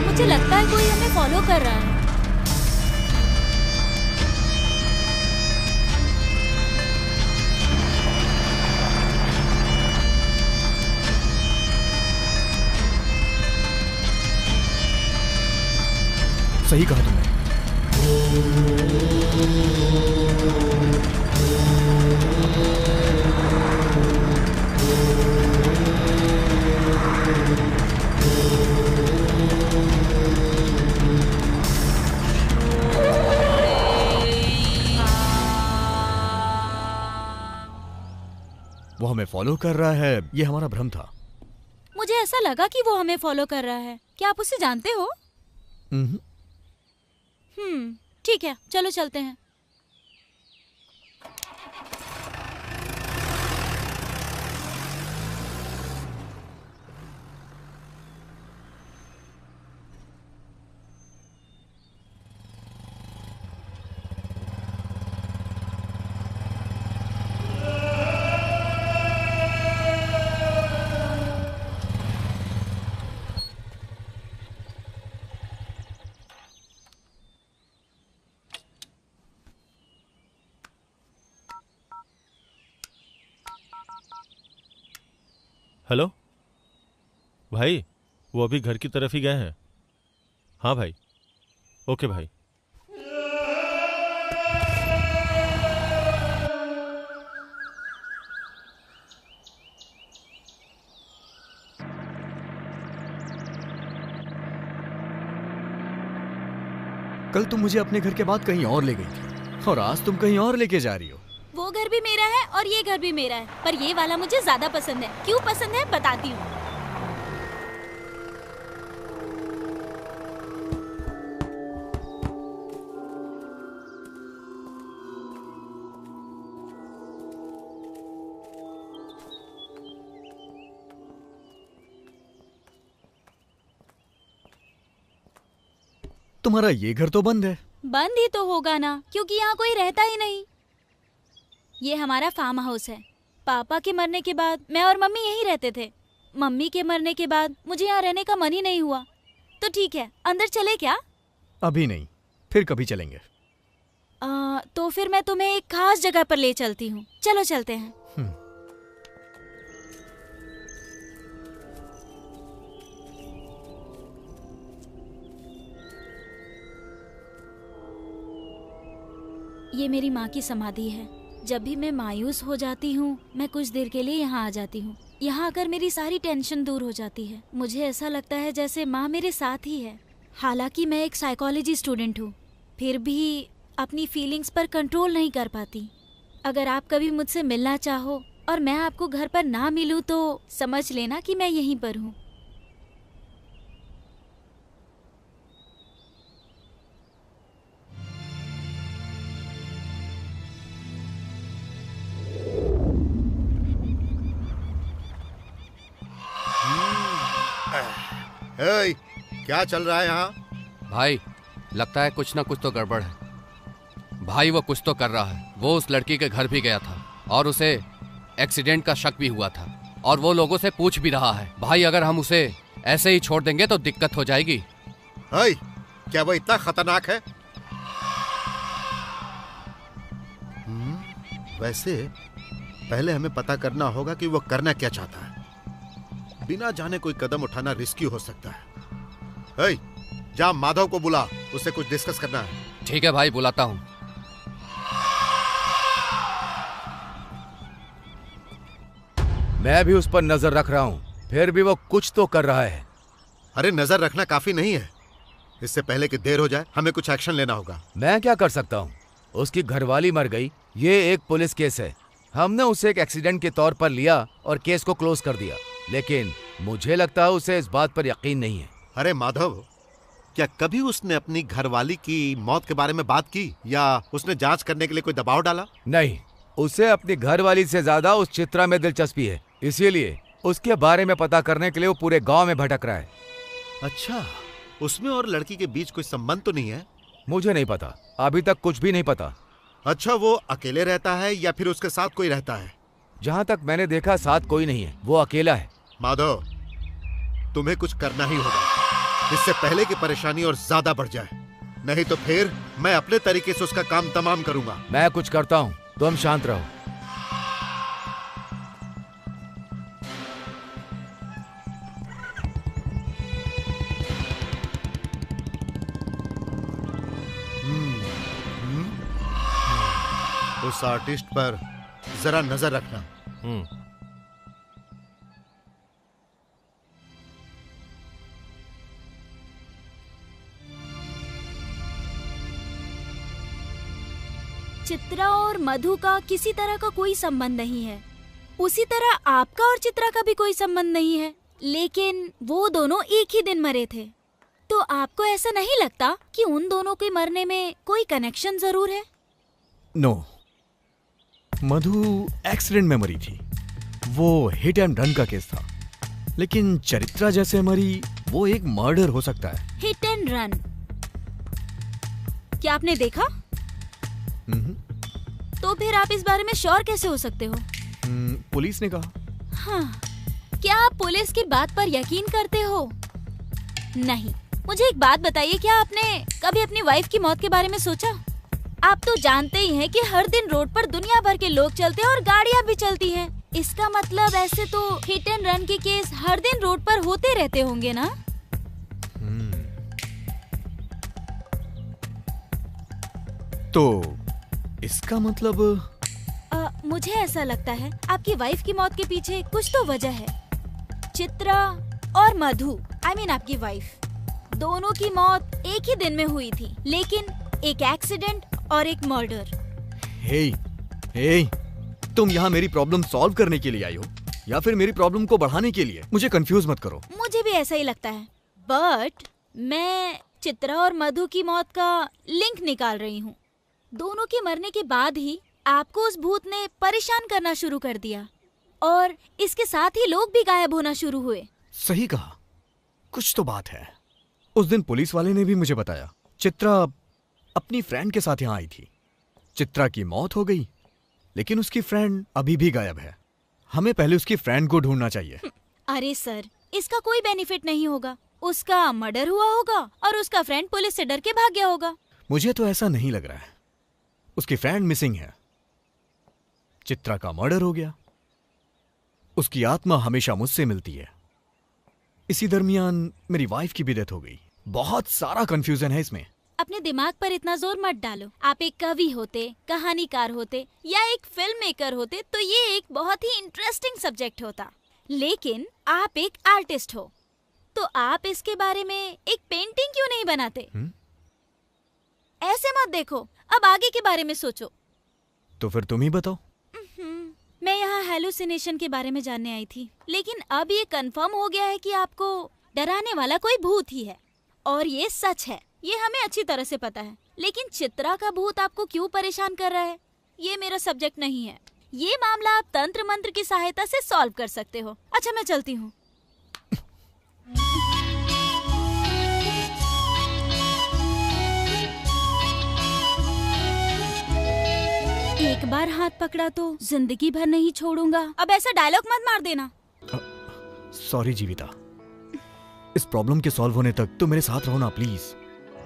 मुझे लगता है कोई हमें फॉलो कर रहा है। सही कहा तुमने। वो हमें फॉलो कर रहा है, ये हमारा भ्रम था। मुझे ऐसा लगा कि वो हमें फॉलो कर रहा है। क्या आप उसे जानते हो? ठीक है, चलो चलते हैं। हेलो भाई, वो अभी घर की तरफ ही गए हैं। हाँ भाई, ओके भाई। कल तुम मुझे अपने घर के बाद कहीं और ले गई थी और आज तुम कहीं और लेके जा रही हो। वो घर भी मेरा है और ये घर भी मेरा है, पर ये वाला मुझे ज्यादा पसंद है। क्यों पसंद है बताती हूँ। तुम्हारा ये घर तो बंद है। बंद ही तो होगा ना, क्योंकि यहाँ कोई रहता ही नहीं। ये हमारा फार्म हाउस है। पापा के मरने के बाद मैं और मम्मी यहीं रहते थे। मम्मी के मरने के बाद मुझे यहाँ रहने का मन ही नहीं हुआ। तो ठीक है, अंदर चले क्या? अभी नहीं, फिर कभी चलेंगे। तो फिर मैं तुम्हें एक खास जगह पर ले चलती हूँ। चलो चलते हैं। ये मेरी माँ की समाधि है। जब भी मैं मायूस हो जाती हूँ, मैं कुछ देर के लिए यहाँ आ जाती हूँ। यहाँ आकर मेरी सारी टेंशन दूर हो जाती है। मुझे ऐसा लगता है जैसे माँ मेरे साथ ही है। हालांकि मैं एक साइकोलॉजी स्टूडेंट हूँ, फिर भी अपनी फीलिंग्स पर कंट्रोल नहीं कर पाती। अगर आप कभी मुझसे मिलना चाहो और मैं आपको घर पर ना मिलूँ तो समझ लेना कि मैं यहीं पर हूँ। हे, क्या चल रहा है यहाँ? भाई लगता है कुछ ना कुछ तो गड़बड़ है। भाई वो कुछ तो कर रहा है। वो उस लड़की के घर भी गया था और उसे एक्सीडेंट का शक भी हुआ था और वो लोगों से पूछ भी रहा है। भाई अगर हम उसे ऐसे ही छोड़ देंगे तो दिक्कत हो जाएगी। हे, क्या वो इतना खतरनाक है? वैसे पहले हमें पता करना होगा कि वो करना क्या चाहता है। बिना जाने कोई कदम उठाना रिस्की हो सकता है। हे, जा माधव को बुला, उससे कुछ डिस्कस करना है। ठीक है भाई, बुलाता हूँ। मैं भी उस पर नजर रख रहा हूँ, फिर भी वो कुछ तो कर रहा है। अरे नजर रखना काफी नहीं है। इससे पहले कि देर हो जाए हमें कुछ एक्शन लेना होगा। मैं क्या कर सकता हूँ? उसकी घरवाली मर गई, ये एक पुलिस केस है। हमने उसे एक एक्सीडेंट के तौर पर लिया और केस को क्लोज कर दिया, लेकिन मुझे लगता है उसे इस बात पर यकीन नहीं है। अरे माधव, क्या कभी उसने अपनी घरवाली की मौत के बारे में बात की या उसने जांच करने के लिए कोई दबाव डाला? नहीं, उसे अपनी घरवाली से ज्यादा उस चित्रा में दिलचस्पी है, इसीलिए उसके बारे में पता करने के लिए वो पूरे गांव में भटक रहा है। अच्छा, उसमें और लड़की के बीच कोई संबंध तो नहीं है? मुझे नहीं पता, अभी तक कुछ भी नहीं पता। अच्छा, वो अकेले रहता है या फिर उसके साथ कोई रहता है? जहाँ तक मैंने देखा साथ कोई नहीं है, वो अकेला है। माधव, तुम्हें कुछ करना ही होगा, इससे पहले कि परेशानी और ज्यादा बढ़ जाए। नहीं तो फिर मैं अपने तरीके से उसका काम तमाम करूंगा। मैं कुछ करता हूँ, तुम शांत रहो। उस आर्टिस्ट पर जरा नजर रखना। चित्रा और मधु का किसी तरह का कोई संबंध नहीं है, उसी तरह आपका और चित्रा का भी कोई संबंध नहीं है, लेकिन वो दोनों एक ही दिन मरे थे। तो आपको ऐसा नहीं लगता कि उन दोनों के मरने में कोई कनेक्शन जरूर है? नो, मधु एक्सीडेंट में मरी थी, वो हिट एंड रन का केस था। लेकिन चरित्रा जैसे मरी, वो एक मर्डर हो सकता है। Hit and run? क्या आपने देखा? तो फिर आप इस बारे में श्योर कैसे हो सकते हो? पुलिस ने कहा। हाँ, क्या आप पुलिस की बात पर यकीन करते हो? नहीं। मुझे एक बात बताइए, क्या आपने कभी अपनी वाइफ की मौत के बारे में सोचा? आप तो जानते ही हैं कि हर दिन रोड पर दुनिया भर के लोग चलते हैं और गाड़ियाँ भी चलती हैं। इसका मतलब ऐसे तो हिट एंड रन के केस हर दिन रोड पर होते रहते होंगे ना? तो इसका मतलब मुझे ऐसा लगता है आपकी वाइफ की मौत के पीछे कुछ तो वजह है। चित्रा और मधु, आई मीन आपकी वाइफ, दोनों की मौत एक ही दिन में हुई थी, लेकिन एक एक्सीडेंट और एक मर्डर। हे, तुम यहाँ मेरी प्रॉब्लम सॉल्व करने के लिए आई हो या फिर मेरी प्रॉब्लम को बढ़ाने के लिए? मुझे कंफ्यूज मत करो। मुझे भी ऐसा ही लगता है, बट मैं चित्रा और मधु की मौत का लिंक निकाल रही हूँ। दोनों के मरने के बाद ही आपको उस भूत ने परेशान करना शुरू कर दिया और इसके साथ ही लोग भी गायब होना शुरू हुए। सही कहा, कुछ तो बात है। उस दिन पुलिस वाले ने भी मुझे बताया चित्रा अपनी फ्रेंड के साथ यहां आई थी। चित्रा की मौत हो गई, लेकिन उसकी फ्रेंड अभी भी गायब है। हमें पहले उसकी फ्रेंड को ढूंढना चाहिए। अरे सर, इसका कोई बेनिफिट नहीं होगा। उसका मर्डर हुआ होगा और उसका फ्रेंड पुलिस से डर के भाग गया होगा। मुझे तो ऐसा नहीं लग रहा है। उसकी फ्रेंड मिसिंग है, चित्रा का मर्डर हो गया, उसकी आत्मा हमेशा मुझसे मिलती है। इसी दरमियान मेरी वाइफ की भी डेथ हो गई। बहुत सारा कंफ्यूजन है इसमें। अपने दिमाग पर इतना जोर मत डालो। आप एक कवि होते, कहानीकार होते या एक फिल्म मेकर होते तो ये एक बहुत ही इंटरेस्टिंग सब्जेक्ट होता। लेकिन आप एक आर्टिस्ट हो, तो आप इसके बारे में एक पेंटिंग क्यों नहीं बनाते? ऐसे मत देखो, अब आगे के बारे में सोचो। तो फिर तुम ही बताओ। मैं यहाँ हेलुसिनेशन के बारे में जानने आई थी, लेकिन अब ये कंफर्म हो गया है कि आपको डराने वाला कोई भूत ही है, और ये सच है। ये हमें अच्छी तरह से पता है। लेकिन चित्रा का भूत आपको क्यों परेशान कर रहा है, ये मेरा सब्जेक्ट नहीं है। ये मामला आप तंत्र मंत्र की सहायता से सॉल्व कर सकते हो। अच्छा, मैं चलती हूँ। एक बार हाथ पकड़ा तो जिंदगी भर नहीं छोड़ूंगा। अब ऐसा डायलॉग मत मार देना। सॉरी जीविता, इस प्रॉब्लम के सॉल्व होने तक तुम मेरे साथ रहो ना प्लीज।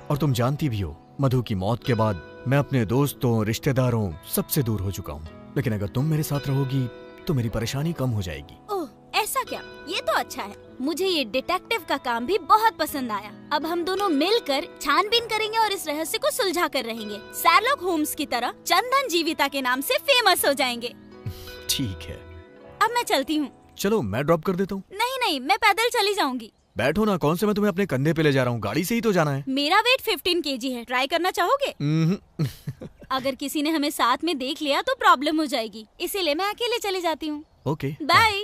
और तुम जानती भी हो, मधु की मौत के बाद मैं अपने दोस्तों, रिश्तेदारों सबसे दूर हो चुका हूँ। लेकिन अगर तुम मेरे साथ रहोगी तो मेरी परेशानी कम हो जाएगी। ओह, ऐसा क्या? ये तो अच्छा है। मुझे ये डिटेक्टिव का काम भी बहुत पसंद आया। अब हम दोनों मिलकर छानबीन करेंगे और इस रहस्य को सुलझा कर रहेंगे। शार्लॉक होम्स की तरह चंदन जीविता के नाम से फेमस हो जाएंगे। ठीक है, अब मैं चलती हूँ। चलो मैं ड्रॉप कर देता हूँ। नहीं, मैं पैदल चली जाऊंगी। बैठो ना, कौन से मैं तुम्हें अपने कंधे पे ले जा रहा हूँ, गाड़ी से ही तो जाना है। मेरा वेट 15 kg है, ट्राई करना चाहोगे? अगर किसी ने हमें साथ में देख लिया तो प्रॉब्लम हो जाएगी, इसीलिए मैं अकेले चली जाती हूँ। Okay, bye.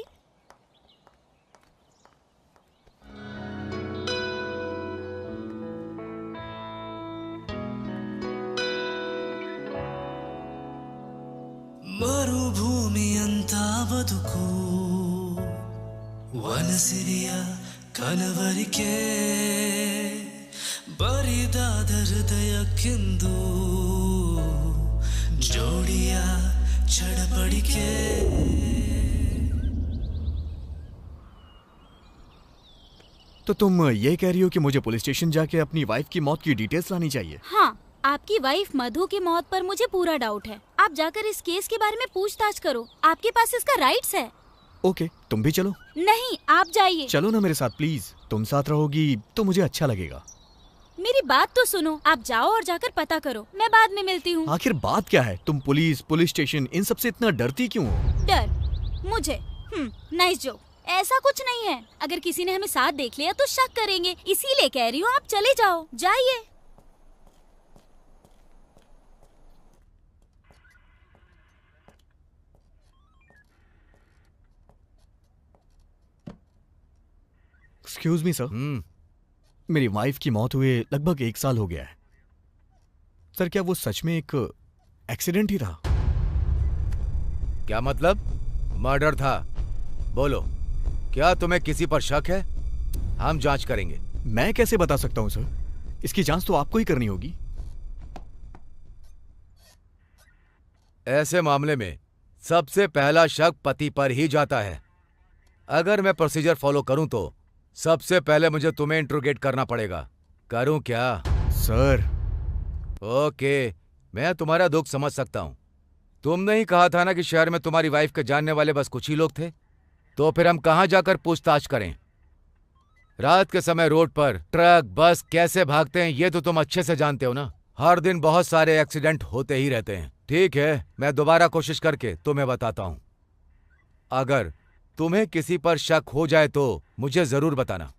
ಮರುಭೂಮಿ ಅಂತ ಬದುಕು ವನಸಿರಿಯ ಕನವರಿಕೆ ಬರಿದಾದ ಹೃದಯಕ್ಕೆಂದು ಜೋಡಿಯ ಚಡಪಡಿಕೆ। तो तुम ये कह रही हो कि मुझे पुलिस स्टेशन जाके अपनी वाइफ की मौत की डिटेल्स लानी चाहिए? हाँ, आपकी वाइफ मधु की मौत पर मुझे पूरा डाउट है। आप जाकर इस केस के बारे में पूछताछ करो, आपके पास इसका राइट्स है। ओके, तुम भी चलो। नहीं, आप जाइए। चलो ना मेरे साथ प्लीज, तुम साथ रहोगी तो मुझे अच्छा लगेगा। मेरी बात तो सुनो, आप जाओ और जाकर पता करो, मैं बाद में मिलती हूँ। आखिर बात क्या है? तुम पुलिस स्टेशन इन सब से इतना डरती क्यों हो? डर? मुझे? Nice joke. ऐसा कुछ नहीं है। अगर किसी ने हमें साथ देख लिया तो शक करेंगे, इसीलिए कह रही हूँ आप चले जाओ, जाइए। एक्सक्यूज मी सर, मेरी वाइफ की मौत हुए लगभग 1 साल हो गया है। सर, क्या वो सच में एक एक्सीडेंट ही था? क्या मतलब? मर्डर था? बोलो, क्या तुम्हें किसी पर शक है? हम जांच करेंगे। मैं कैसे बता सकता हूं सर, इसकी जांच तो आपको ही करनी होगी। ऐसे मामले में सबसे पहला शक पति पर ही जाता है। अगर मैं प्रोसीजर फॉलो करूं तो सबसे पहले मुझे तुम्हें इंट्रोगेट करना पड़ेगा। करूं क्या? सर, ओके, मैं तुम्हारा दुख समझ सकता हूं। तुमने ही कहा था ना कि शहर में तुम्हारी वाइफ के जानने वाले बस कुछ ही लोग थे। तो फिर हम कहां जाकर पूछताछ करें? रात के समय रोड पर ट्रक, बस कैसे भागते हैं ये तो तुम अच्छे से जानते हो ना। हर दिन बहुत सारे एक्सीडेंट होते ही रहते हैं। ठीक है, मैं दोबारा कोशिश करके तुम्हें बताता हूं। अगर तुम्हें किसी पर शक हो जाए तो मुझे जरूर बताना।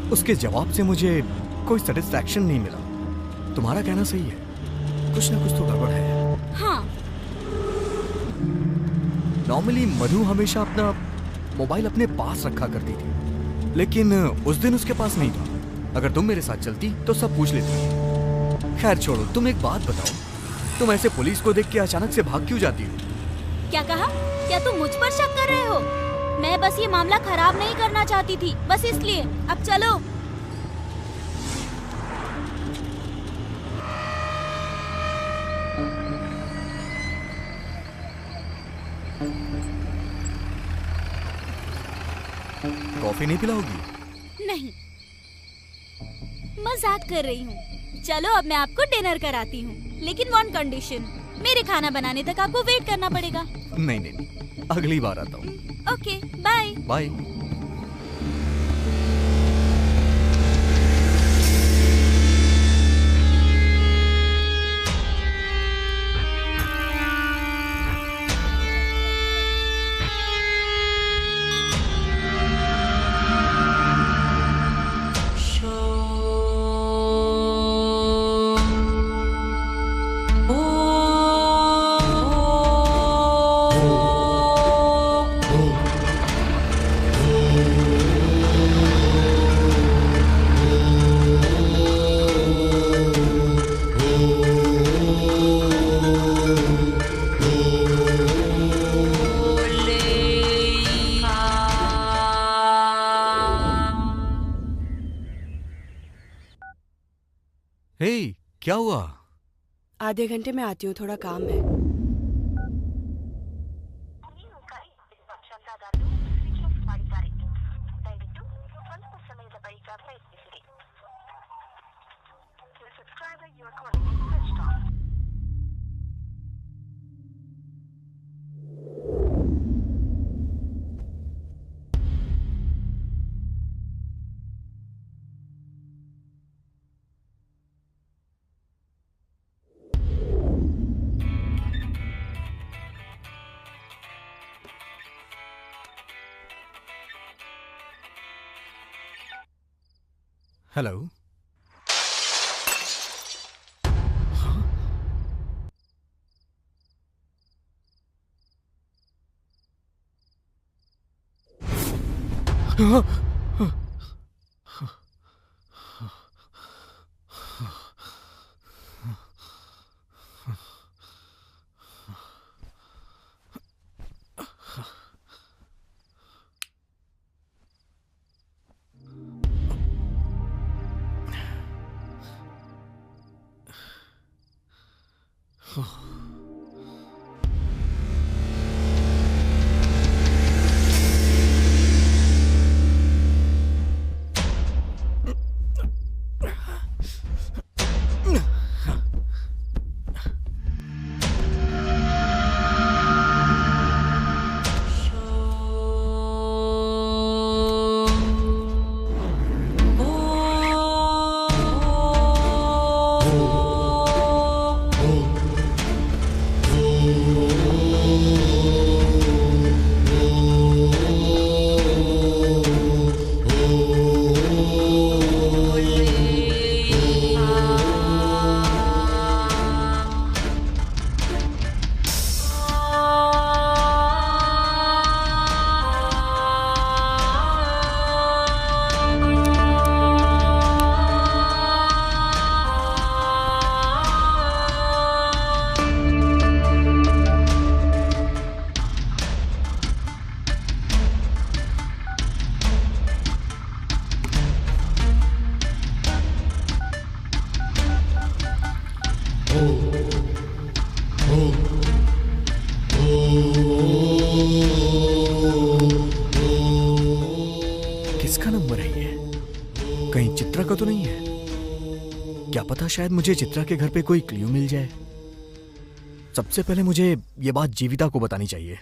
उसके जवाब से मुझे कोई सेटिस्फैक्शन नहीं मिला। तुम्हारा कहना सही है, कुछ ना कुछ तो गड़बड़ है। हाँ। नॉर्मली मधु हमेशा अपना मोबाइल अपने पास रखा करती थी, लेकिन उस दिन उसके पास नहीं था। अगर तुम मेरे साथ चलती तो सब पूछ लेती। खैर छोड़ो, तुम एक बात बताओ, तुम ऐसे पुलिस को देख के अचानक से भाग क्यों जाती हो? क्या कहा? क्या तुम मुझ पर शक कर रहे हो? मैं बस ये मामला खराब नहीं करना चाहती थी, बस इसलिए। अब चलो। कॉफी नहीं पिलाओगी? नहीं, मजाक कर रही हूँ। चलो अब मैं आपको डिनर कराती हूँ, लेकिन वन कंडीशन, मेरे खाना बनाने तक आपको वेट करना पड़ेगा। नहीं नहीं नहीं, अगली बार आता हूँ। Okay, bye bye. हे, क्या हुआ? आधे घंटे में आती हूँ, थोड़ा काम है। हेलो। किसका नंबर है ये? कहीं चित्रा का तो नहीं है? क्या पता, शायद मुझे चित्रा के घर पे कोई क्लू मिल जाए। सबसे पहले मुझे ये बात जीविता को बतानी चाहिए।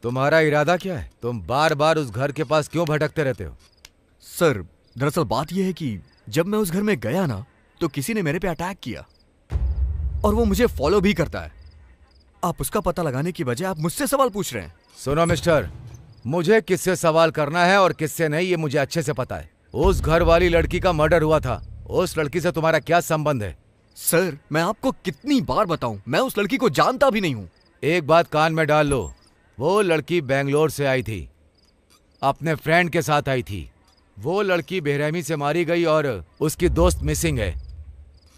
तुम्हारा इरादा क्या है? तुम बार बार उस घर के पास क्यों भटकते रहते हो? सर, दरअसल बात यह है कि जब मैं उस घर में गया ना, तो किसी ने मेरे पे अटैक किया और वो मुझे फॉलो भी करता है। आप उसका पता लगाने की बजाय आप मुझसे सवाल पूछ रहे हैं। सुनो मिस्टर, मुझे किससे सवाल करना है और किससे नहीं ये मुझे अच्छे से पता है। उस घर वाली लड़की का मर्डर हुआ था। उस लड़की से तुम्हारा क्या संबंध है? सर, मैं आपको कितनी बार बताऊं, मैं उस लड़की को जानता भी नहीं हूं। एक बात कान में डाल लो, वो लड़की बेंगलोर से आई थी, अपने फ्रेंड के साथ आई थी। वो लड़की बेरहमी से मारी गई और उसकी दोस्त मिसिंग है।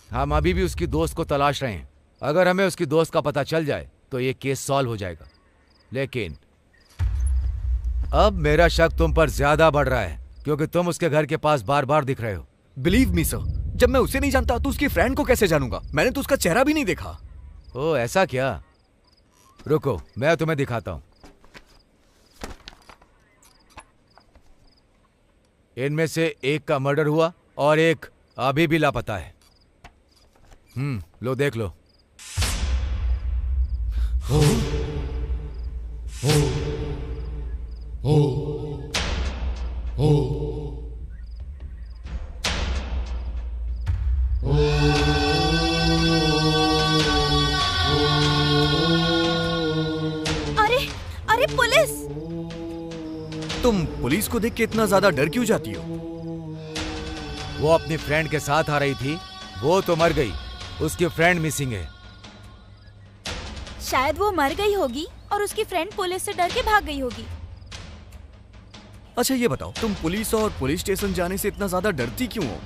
हम अभी भी उसकी दोस्त को तलाश रहे हैं। अगर हमें उसकी दोस्त का पता चल जाए तो ये केस सॉल्व हो जाएगा। लेकिन अब मेरा शक तुम पर ज्यादा बढ़ रहा है क्योंकि तुम उसके घर के पास बार बार दिख रहे हो। बिलीव मी सर, जब मैं उसे नहीं जानता तो उसकी फ्रेंड को कैसे जानूंगा? मैंने तो उसका चेहरा भी नहीं देखा। ओ ऐसा क्या? रुको, मैं तुम्हें दिखाता हूं। इनमें से एक का मर्डर हुआ और एक अभी भी लापता है। लो देख लो। अरे अरे पुलिस! तुम पुलिस को देख के इतना ज्यादा डर क्यों जाती हो? वो अपनी फ्रेंड के साथ आ रही थी, वो तो मर गई, उसकी फ्रेंड मिसिंग है। शायद वो मर गई होगी और उसकी फ्रेंड पुलिस से डर के भाग गई होगी। अच्छा ये बताओ, तुम पुलिस और पुलिस स्टेशन जाने से इतना ज्यादा डरती क्यों हो?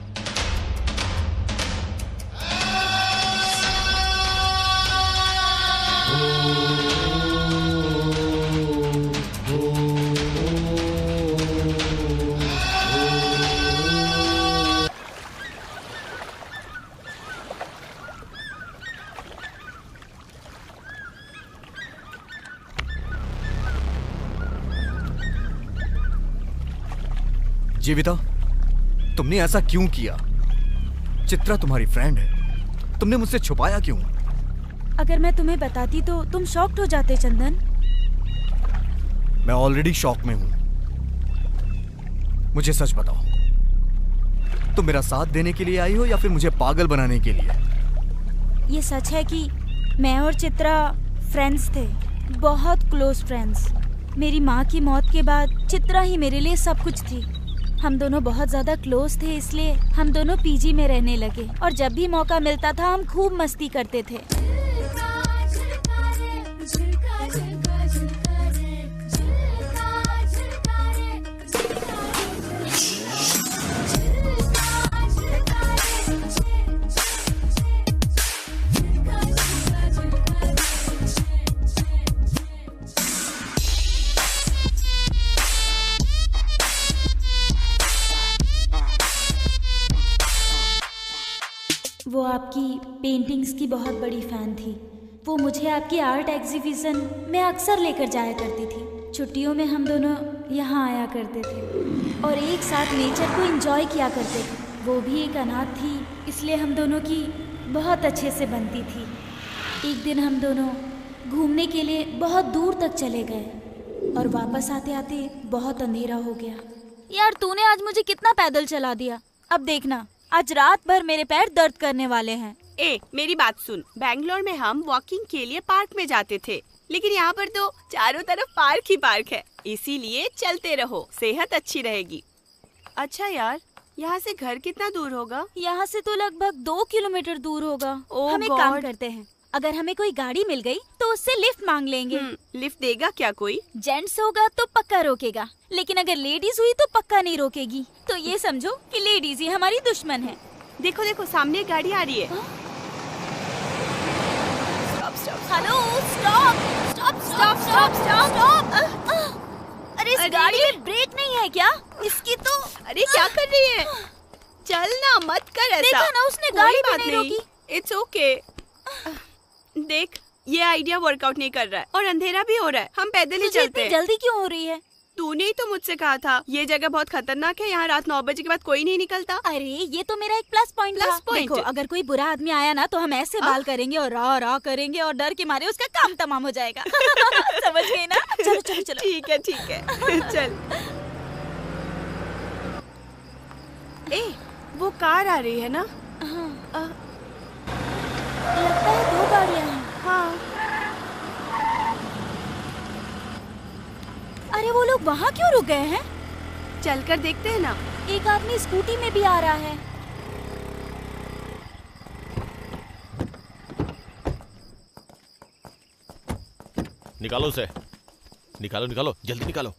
जीविता, तुमने ऐसा क्यों किया? चित्रा तुम्हारी फ्रेंड है, तुमने मुझसे छुपाया क्यों? अगर मैं तुम्हें बताती तो तुम शॉक्ड हो जाते चंदन। मैं ऑलरेडी शॉक में हूं। मुझे सच बताओ, तुम मेरा साथ देने के लिए आई हो या फिर मुझे पागल बनाने के लिए? ये सच है कि मैं और चित्रा फ्रेंड्स थे, बहुत क्लोज फ्रेंड्स। मेरी माँ की मौत के बाद चित्रा ही मेरे लिए सब कुछ थी। हम दोनों बहुत ज्यादा क्लोज थे, इसलिए हम दोनों पीजी में रहने लगे और जब भी मौका मिलता था हम खूब मस्ती करते थे। वो आपकी पेंटिंग्स की बहुत बड़ी फैन थी। वो मुझे आपकी आर्ट एग्जीबिशन में अक्सर लेकर जाया करती थी। छुट्टियों में हम दोनों यहाँ आया करते थे और एक साथ नेचर को एंजॉय किया करते थे। वो भी एक अनाथ थी, इसलिए हम दोनों की बहुत अच्छे से बनती थी। एक दिन हम दोनों घूमने के लिए बहुत दूर तक चले गए और वापस आते आते बहुत अंधेरा हो गया। यार तूने आज मुझे कितना पैदल चला दिया। अब देखना, आज रात भर मेरे पैर दर्द करने वाले हैं। मेरी बात सुन, बैंगलोर में हम वॉकिंग के लिए पार्क में जाते थे, लेकिन यहाँ पर तो चारों तरफ पार्क ही पार्क है, इसीलिए चलते रहो, सेहत अच्छी रहेगी। अच्छा यार, यहाँ से घर कितना दूर होगा? यहाँ से तो लगभग 2 किलोमीटर दूर होगा। हम एक God! काम करते हैं, अगर हमें कोई गाड़ी मिल गई तो उससे लिफ्ट मांग लेंगे। लिफ्ट देगा क्या कोई? जेंट्स होगा तो पक्का रोकेगा, लेकिन अगर लेडीज हुई तो पक्का नहीं रोकेगी। तो ये समझो कि लेडीज ही हमारी दुश्मन है। देखो देखो, सामने एक गाड़ी आ रही है। Hello, stop stop stop stop stop. अरे इस गाड़ी में ब्रेक नहीं है क्या? इसकी तो अरे क्या कर रही है? चल ना, मत कर ऐसा। देखा ना, उसने गाड़ी भी नहीं रोकी। It's okay. देख, ये आइडिया वर्कआउट नहीं कर रहा है और अंधेरा भी हो रहा है। हम पैदल ही चलते हैं। जल्दी क्यों हो रही है? तूने ही तो मुझसे कहा था ये जगह बहुत खतरनाक है, यहाँ रात 9 बजे के बाद कोई नहीं निकलता। अरे ये तो मेरा एक प्लस पॉइंट था। देखो, अगर कोई बुरा आदमी आया ना तो हम ऐसे बाल करेंगे और रा करेंगे और डर के मारे उसका काम तमाम हो जाएगा। समझ गई ना? चलो चलो चलो। ठीक है चल। ए, वो कार आ रही है ना? लगता है 2 गाड़ियाँ हैं। हाँ। अरे वो लोग वहाँ क्यों रुक गए हैं? चलकर देखते हैं ना। एक आदमी स्कूटी में भी आ रहा है। निकालो उसे, निकालो, जल्दी निकालो।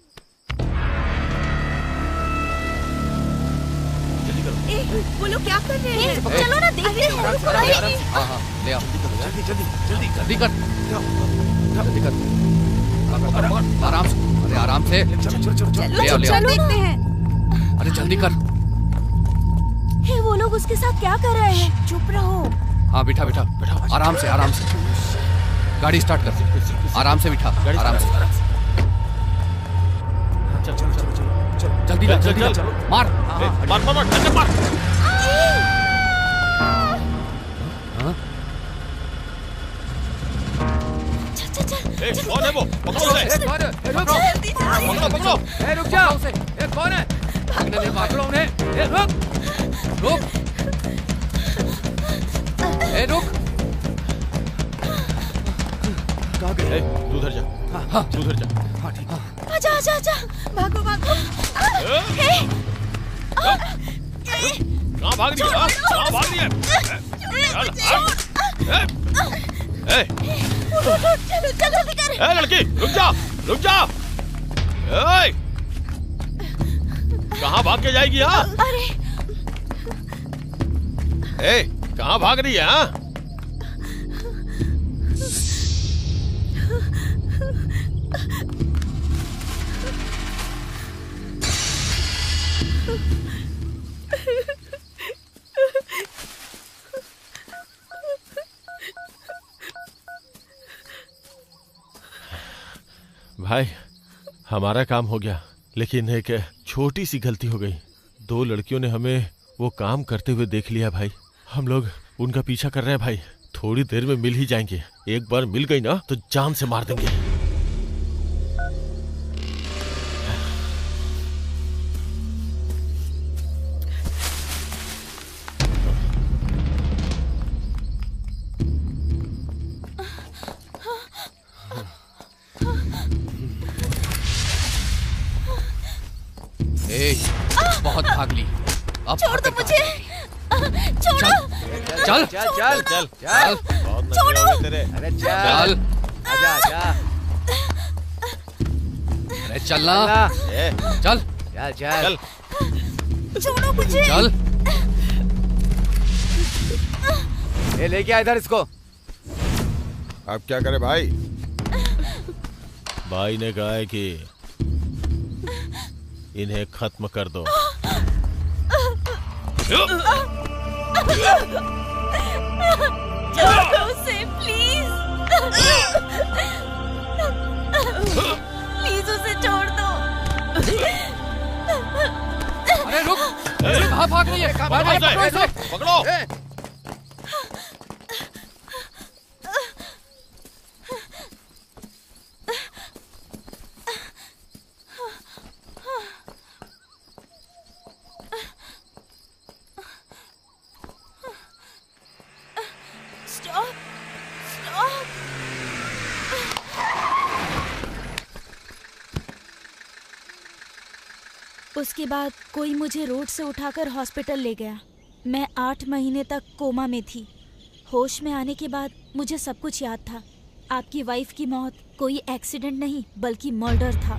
ए, वो लोग क्या कर रहे हैं? चलो ना देखते हैं। हाँ, ले आओ। जल्दी कर। आराम से, अरे आराम से। ले आओ। देखते हैं। अरे जल्दी कर। हे, वो लोग उसके साथ क्या कर रहे हैं? चुप रहो। हाँ, बिठा। आराम से। गाड़ी स्टार्ट कर। आराम से बिठा, आराम से। जल्दी मार। चल। कौन है वो? पकड़ो उसे। पकड़ो। रुक जा। कौन है? पकड़ो उन्हें। रुक। कहाँ गए? तू उधर जा। हाँ, तू उधर जा। हाँ ठीक है। आजा। भागो। कहाँ भाग रही है? चल जल्दी कर। लड़की, रुक जा। कहाँ भाग के जाएगी? हाँ, अरे कहाँ भाग रही है? हाँ, भाई हमारा काम हो गया, लेकिन एक छोटी सी गलती हो गई। 2 लड़कियों ने हमें वो काम करते हुए देख लिया भाई। हम लोग उनका पीछा कर रहे हैं भाई। थोड़ी देर में मिल ही जाएंगे। एक बार मिल गई ना तो जान से मार देंगे। बहुत भाग ली। अब छोड़ दो मुझे। छोड़ो। चल। छोड़ो। अरे चल। आजा। अरे चलना। चल। छोड़ो मुझे। चल। ये लेके आ इधर इसको। अब क्या करे भाई? भाई ने कहा है कि इन्हें खत्म कर दो। छोड़ो उसे प्लीज। प्लीज उसे छोड़ दो। अरे रुक। कहाँ भाग रही है? पकड़ो। उसके बाद कोई मुझे रोड से उठाकर हॉस्पिटल ले गया। मैं 8 महीने तक कोमा में थी। होश में आने के बाद मुझे सब कुछ याद था। आपकी वाइफ की मौत कोई एक्सीडेंट नहीं बल्कि मर्डर था।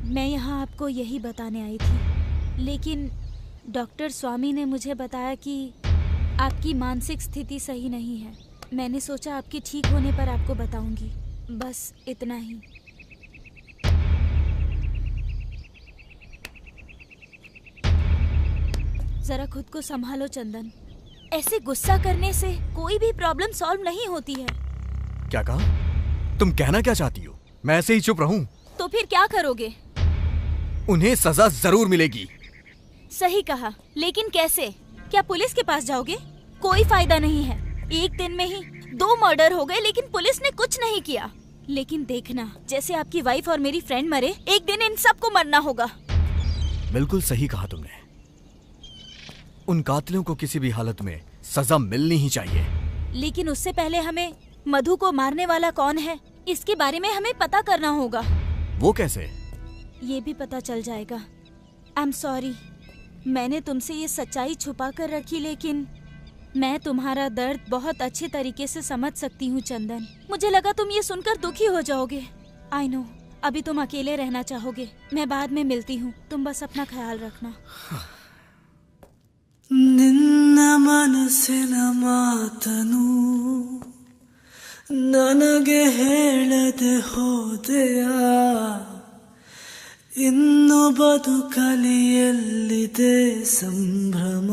मैं यहाँ आपको यही बताने आई थी, लेकिन डॉक्टर स्वामी ने मुझे बताया कि आपकी मानसिक स्थिति सही नहीं है। मैंने सोचा आपके ठीक होने पर आपको बताऊंगी। बस इतना ही। जरा खुद को संभालो चंदन। ऐसे गुस्सा करने से कोई भी प्रॉब्लम सॉल्व नहीं होती है। क्या कहा? तुम कहना क्या चाहती हो? मैं ऐसे ही चुप रहूं? तो फिर क्या करोगे? उन्हें सजा जरूर मिलेगी। सही कहा, लेकिन कैसे? क्या पुलिस के पास जाओगे? कोई फायदा नहीं है। एक दिन में ही 2 मर्डर हो गए, लेकिन पुलिस ने कुछ नहीं किया। लेकिन देखना, जैसे आपकी वाइफ और मेरी फ्रेंड मरे, एक दिन इन सबको मरना होगा। बिल्कुल सही कहा तुमने। उन कातिलों को किसी भी हालत में सजा मिलनी ही चाहिए। लेकिन उससे पहले हमें मधु को मारने वाला कौन है, इसके बारे में हमें पता करना होगा। वो कैसे? ये भी पता चल जाएगा। आई एम सॉरी, मैंने तुमसे ये सच्चाई छुपा कर रखी, लेकिन मैं तुम्हारा दर्द बहुत अच्छे तरीके से समझ सकती हूँ चंदन। मुझे लगा तुम ये सुनकर दुखी हो जाओगे। आई नो, अभी तुम अकेले रहना चाहोगे। मैं बाद में मिलती हूँ, तुम बस अपना ख्याल रखना। ನಿನ್ನ ಮನಸ್ಸಿನ ಮಾತನು ನನಗೆ ಹೇಳದೆ ಹೋದೆಯ, ಇನ್ನು ಬದುಕಲಿ ಎಲ್ಲಿದೆ ಸಂಭ್ರಮ.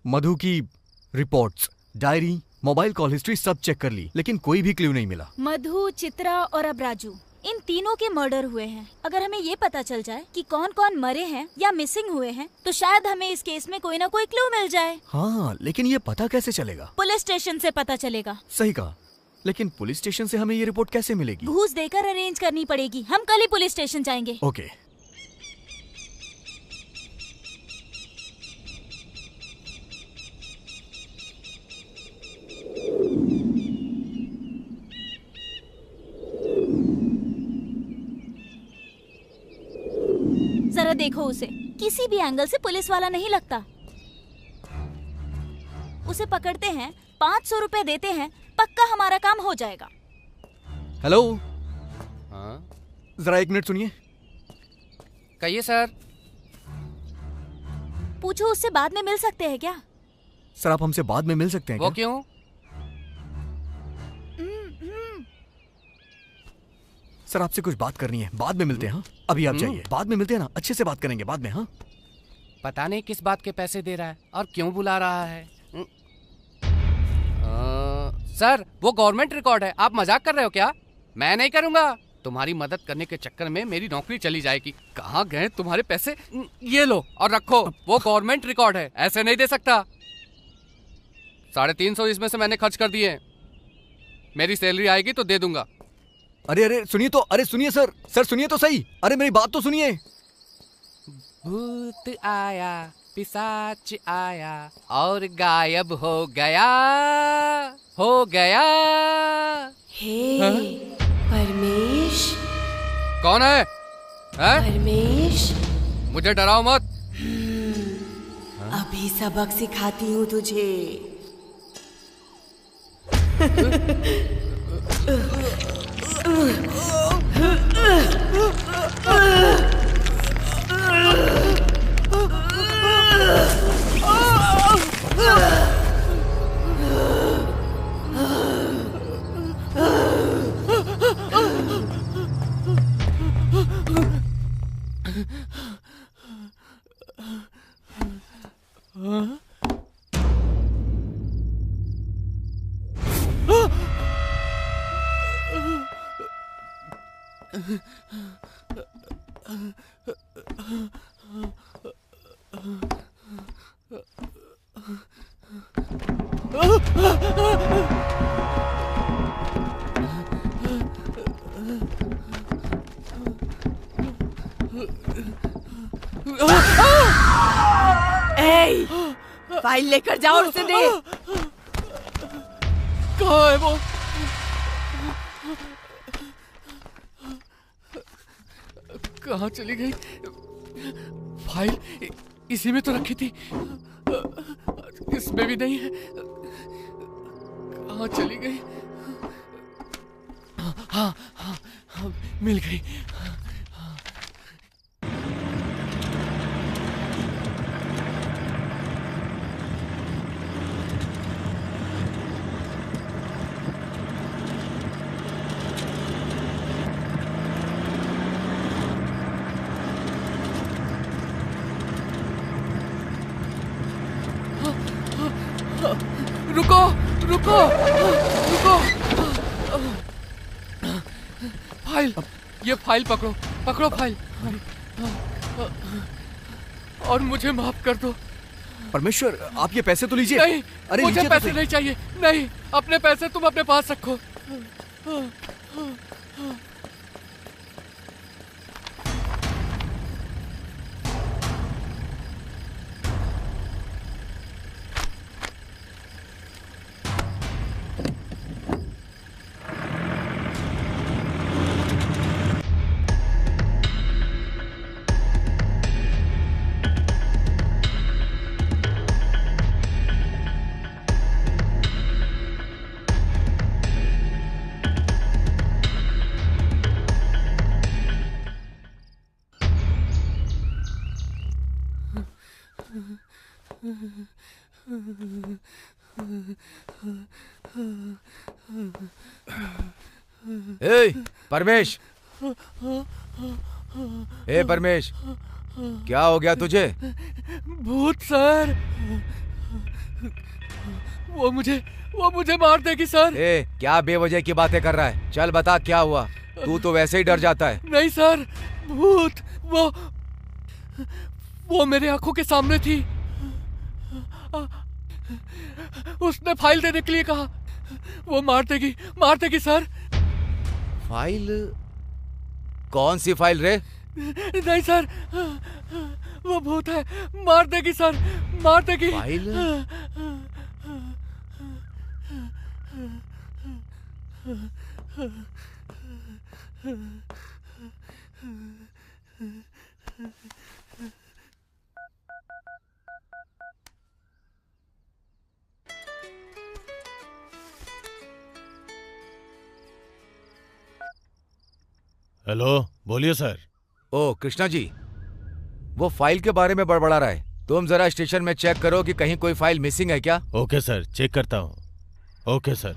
मधु की reports, diary, mobile call history सब चेक कर ली, लेकिन कोई भी क्लू नहीं मिला। मधु, चित्रा और अब राजू, इन तीनों के मर्डर हुए हैं। अगर हमें ये पता चल जाए कि कौन कौन मरे हैं या मिसिंग हुए हैं, तो शायद हमें इस केस में कोई ना कोई क्लू मिल जाए। हाँ, लेकिन ये पता कैसे चलेगा? पुलिस स्टेशन से पता चलेगा। सही कहा, लेकिन पुलिस स्टेशन से हमें ये रिपोर्ट कैसे मिलेगी? घूस देकर अरेंज करनी पड़ेगी। हम कल ही पुलिस स्टेशन जाएंगे। ओके। जरा देखो उसे, किसी भी एंगल से पुलिस वाला नहीं लगता। उसे पकड़ते हैं, 500 रुपए देते हैं, पक्का हमारा काम हो जाएगा। हेलो। हाँ? जरा 1 मिनट सुनिए। कहिए सर। पूछो उससे बाद में मिल सकते हैं क्या? सर, आप हमसे बाद में मिल सकते हैं वो क्या? क्यों? सर, आपसे कुछ बात करनी है, बाद में मिलते हैं। हाँ, अभी आप जाइए, बाद में मिलते हैं ना, अच्छे से बात करेंगे बाद में। हाँ, पता नहीं किस बात के पैसे दे रहा है और क्यों बुला रहा है। सर, वो गवर्नमेंट रिकॉर्ड है, आप मजाक कर रहे हो क्या? मैं नहीं करूंगा। तुम्हारी मदद करने के चक्कर में मेरी नौकरी चली जाएगी। कहाँ गए तुम्हारे पैसे? ये लो और रखो, वो गवर्नमेंट रिकॉर्ड है, ऐसे नहीं दे सकता। 350 इसमें से मैंने खर्च कर दिए। मेरी सैलरी आएगी तो दे दूंगा। अरे सुनिए तो, अरे सुनिए सर, सुनिए तो सही। अरे मेरी बात तो सुनिए। भूत आया, पिशाच आया और गायब हो गया, हो गया। हे परमेश। कौन है? परमेश, मुझे डराओ मत। अभी सबक सिखाती हूँ तुझे। फाइल लेकर जाओ और उसे दे। कहाँ है वो? कहाँ चली गई? फाइल इसी में तो रखी थी, इसमें भी नहीं है। कहाँ चली गई? हाँ, मिल गई। रुको रुको रुको। फाइल, ये फाइल पकड़ो, पकड़ो फाइल। और मुझे माफ कर दो। परमेश्वर, आप ये पैसे तो लीजिए। नहीं, अरे मुझे लीजिए तो पैसे सही। नहीं चाहिए। नहीं, अपने पैसे तुम अपने पास रखो। ए परमेश, ए परमेश, क्या हो गया तुझे? भूत सर, वो मुझे मार देगी सर। ए क्या बेवजह की बातें कर रहा है? चल बता क्या हुआ। तू तो वैसे ही डर जाता है। नहीं सर, भूत वो मेरे आंखों के सामने थी। उसने फाइल देने के लिए कहा। वो मार देगी सर। फाइल? कौन सी फाइल रे? नहीं सर, वो भूत है, मार देगी सर, मार देगी। फाइल? हेलो, बोलिए सर। ओ कृष्णा जी, वो फाइल के बारे में बड़बड़ा रहा है। तुम जरा स्टेशन में चेक करो कि कहीं कोई फाइल मिसिंग है क्या। ओके सर, चेक करता हूँ। Okay sir.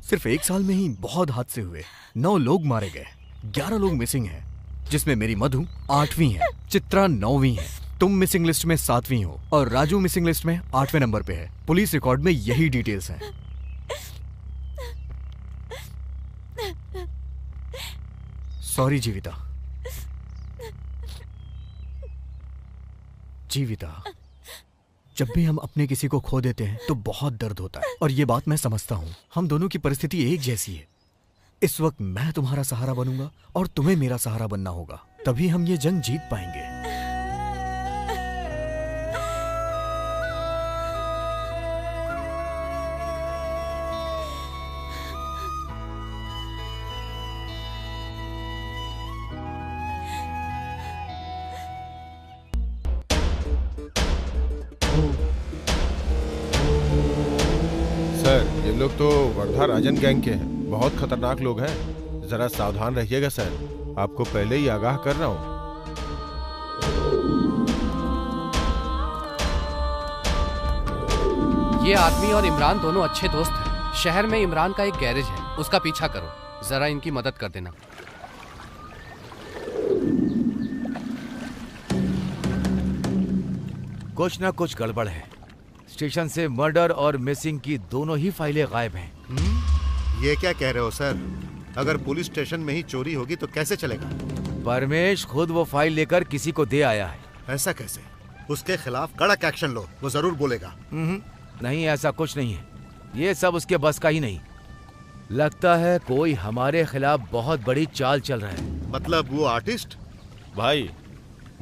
सिर्फ 1 साल में ही बहुत हादसे हुए। 9 लोग मारे गए, 11 लोग मिसिंग हैं, जिसमें मेरी मधु 8वीं है, चित्रा 9वीं है, तुम मिसिंग लिस्ट में 7वीं हो और राजू मिसिंग लिस्ट में 8वें नंबर पे है। पुलिस रिकॉर्ड में यही डिटेल्स हैं। सॉरी जीविता। जीविता, जब भी हम अपने किसी को खो देते हैं तो बहुत दर्द होता है, और ये बात मैं समझता हूँ। हम दोनों की परिस्थिति एक जैसी है। इस वक्त मैं तुम्हारा सहारा बनूंगा और तुम्हें मेरा सहारा बनना होगा, तभी हम ये जंग जीत पाएंगे। सर, ये लोग तो वर्धा राजन गैंग के हैं। बहुत खतरनाक लोग हैं। जरा सावधान रहिएगा सर। आपको पहले ही आगाह कर रहा हूँ। ये आदमी और इमरान दोनों अच्छे दोस्त हैं। शहर में इमरान का एक गैरेज है, उसका पीछा करो। जरा इनकी मदद कर देना। कुछ ना कुछ गड़बड़ है। स्टेशन से मर्डर और मिसिंग की दोनों ही फाइलें गायब हैं। ये क्या कह रहे हो सर? अगर पुलिस स्टेशन में ही चोरी होगी तो कैसे चलेगा? परमेश खुद वो फाइल लेकर किसी को दे आया है। ऐसा कैसे? उसके खिलाफ कड़क एक्शन लो, वो जरूर बोलेगा। नहीं, ऐसा कुछ नहीं है। ये सब उसके बस का ही नहीं। लगता है कोई हमारे खिलाफ बहुत बड़ी चाल चल रहा है। मतलब वो आर्टिस्ट? भाई,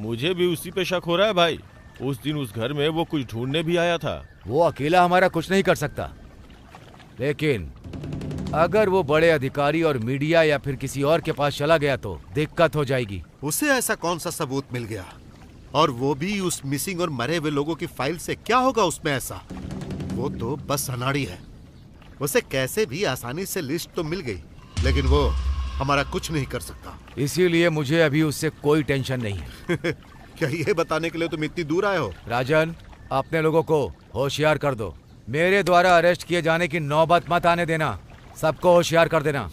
मुझे भी उसी पे शक हो रहा है भाई। उस दिन उस घर में वो कुछ ढूंढने भी आया था। वो अकेला हमारा कुछ नहीं कर सकता, लेकिन अगर वो बड़े अधिकारी और मीडिया या फिर किसी और के पास चला गया तो दिक्कत हो जाएगी। उसे ऐसा कौन सा सबूत मिल गया? और वो भी उस मिसिंग और मरे हुए लोगों की फाइल से? क्या होगा उसमें ऐसा? वो तो बस अनाड़ी है। उसे कैसे भी आसानी से लिस्ट तो मिल गई, लेकिन वो हमारा कुछ नहीं कर सकता। इसीलिए मुझे अभी उससे कोई टेंशन नहीं है। क्या ये बताने के लिए तुम इतनी दूर आए हो? राजन, अपने लोगों को होशियार कर दो। मेरे द्वारा अरेस्ट किए जाने की नौबत मत आने देना। सबको होशियार कर देना।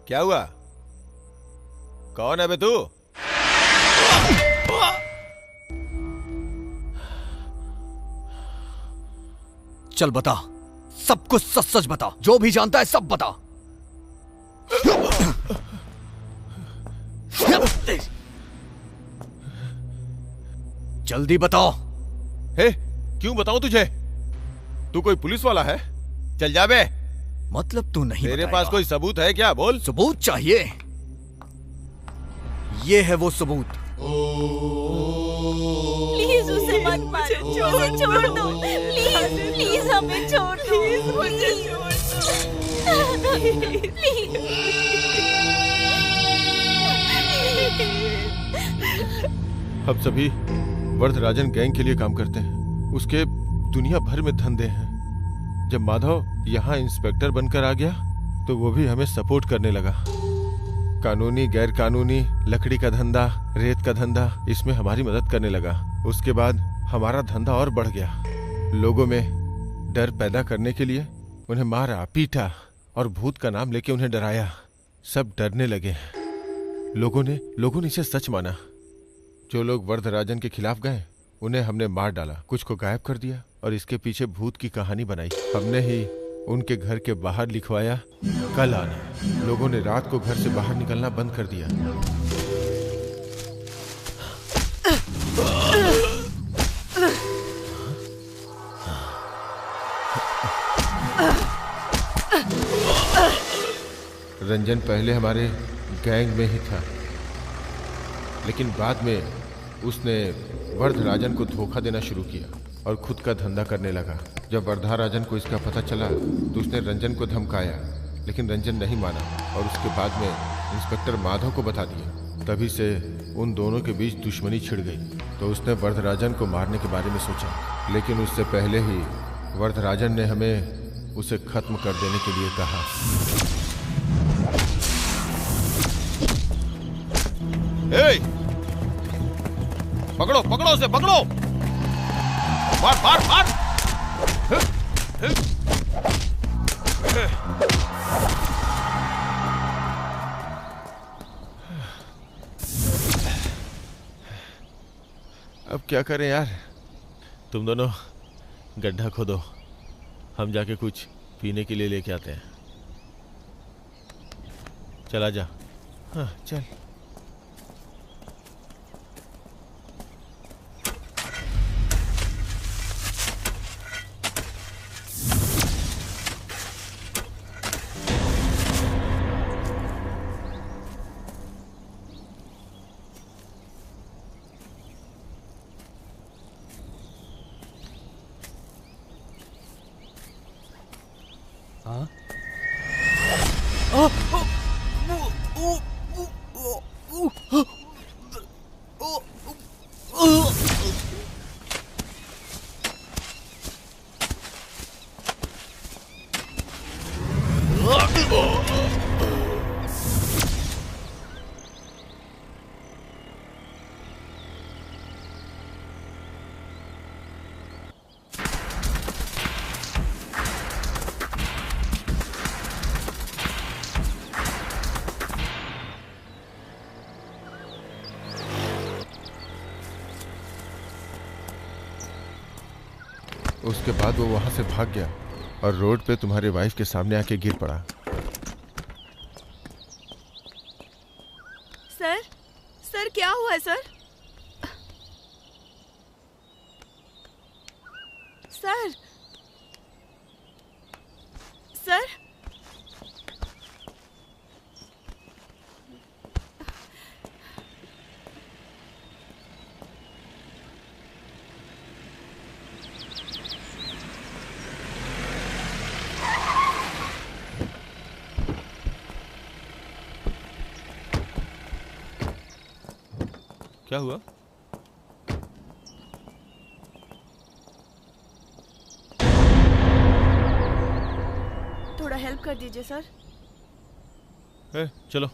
क्या हुआ? कौन है बे तू? चल बता, सब कुछ सच सच बता, जो भी जानता है सब बता। जल्दी बताओ। हे, क्यों बताऊं तुझे? तू कोई पुलिस वाला है? चल जा बे। मतलब तू नहीं तेरे बताएगा? पास कोई सबूत है क्या? बोल। सबूत चाहिए? ये है वो सबूत। प्लीज उसे मत मारो, उसे छोड़ दो, प्लीज प्लीज हमें छोड़ दो, हम सभी वरदराजन गैंग के लिए काम करते हैं। उसके दुनिया भर में धंधे हैं। जब माधव यहाँ इंस्पेक्टर बनकर आ गया तो वो भी हमें सपोर्ट करने लगा। कानूनी गैर कानूनी लकड़ी का धंधा, रेत का धंधा, इसमें हमारी मदद करने लगा। उसके बाद हमारा धंधा और बढ़ गया। लोगों में डर पैदा करने के लिए उन्हें मारा, पीटा और भूत का नाम लेके उन्हें डराया। सब डरने लगे। लोगों ने इसे सच माना। जो लोग वरदराजन के खिलाफ गए उन्हें हमने मार डाला, कुछ को गायब कर दिया और इसके पीछे भूत की कहानी बनाई। हमने ही उनके घर के बाहर लिखवाया कल आना। लोगों ने रात को घर से बाहर निकलना बंद कर दिया। रंजन पहले हमारे गैंग में ही था, लेकिन बाद में उसने वरदराजन को धोखा देना शुरू किया और खुद का धंधा करने लगा। जब वरदराजन को इसका पता चला तो उसने रंजन को धमकाया, लेकिन रंजन नहीं माना और उसके बाद में इंस्पेक्टर माधव को बता दिया। तभी से उन दोनों के बीच दुश्मनी छिड़ गई। तो उसने वरदराजन को मारने के बारे में सोचा, लेकिन उससे पहले ही वरदराजन ने हमें उसे खत्म कर देने के लिए कहा। पकड़ो पकड़ो उसे, पकड़ो। मार मार मार। अब क्या करें यार? तुम दोनों गड्ढा खोदो, हम जाके कुछ पीने के लिए लेके आते हैं। चला जा। हाँ चल। उसके बाद वो वहां से भाग गया और रोड पे तुम्हारे वाइफ के सामने आके गिर पड़ा। सर, सर क्या हुआ है सर? सर, सर, क्या हुआ? थोड़ा हेल्प कर दीजिए सर। चलो।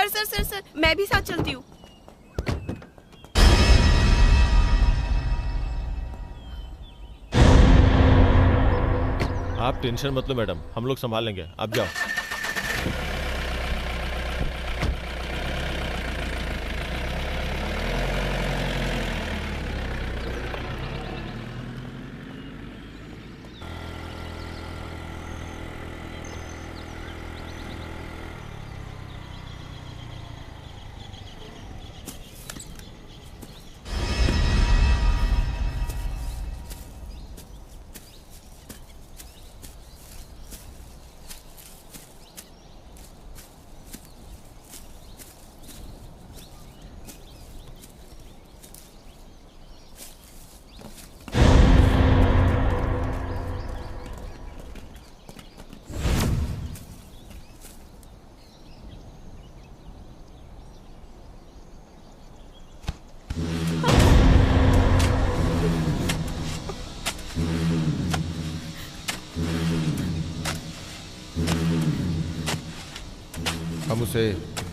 सर सर सर सर, मैं भी साथ चलती हूँ। आप टेंशन मत लो मैडम, हम लोग संभाल लेंगे, आप जाओ। हम उसे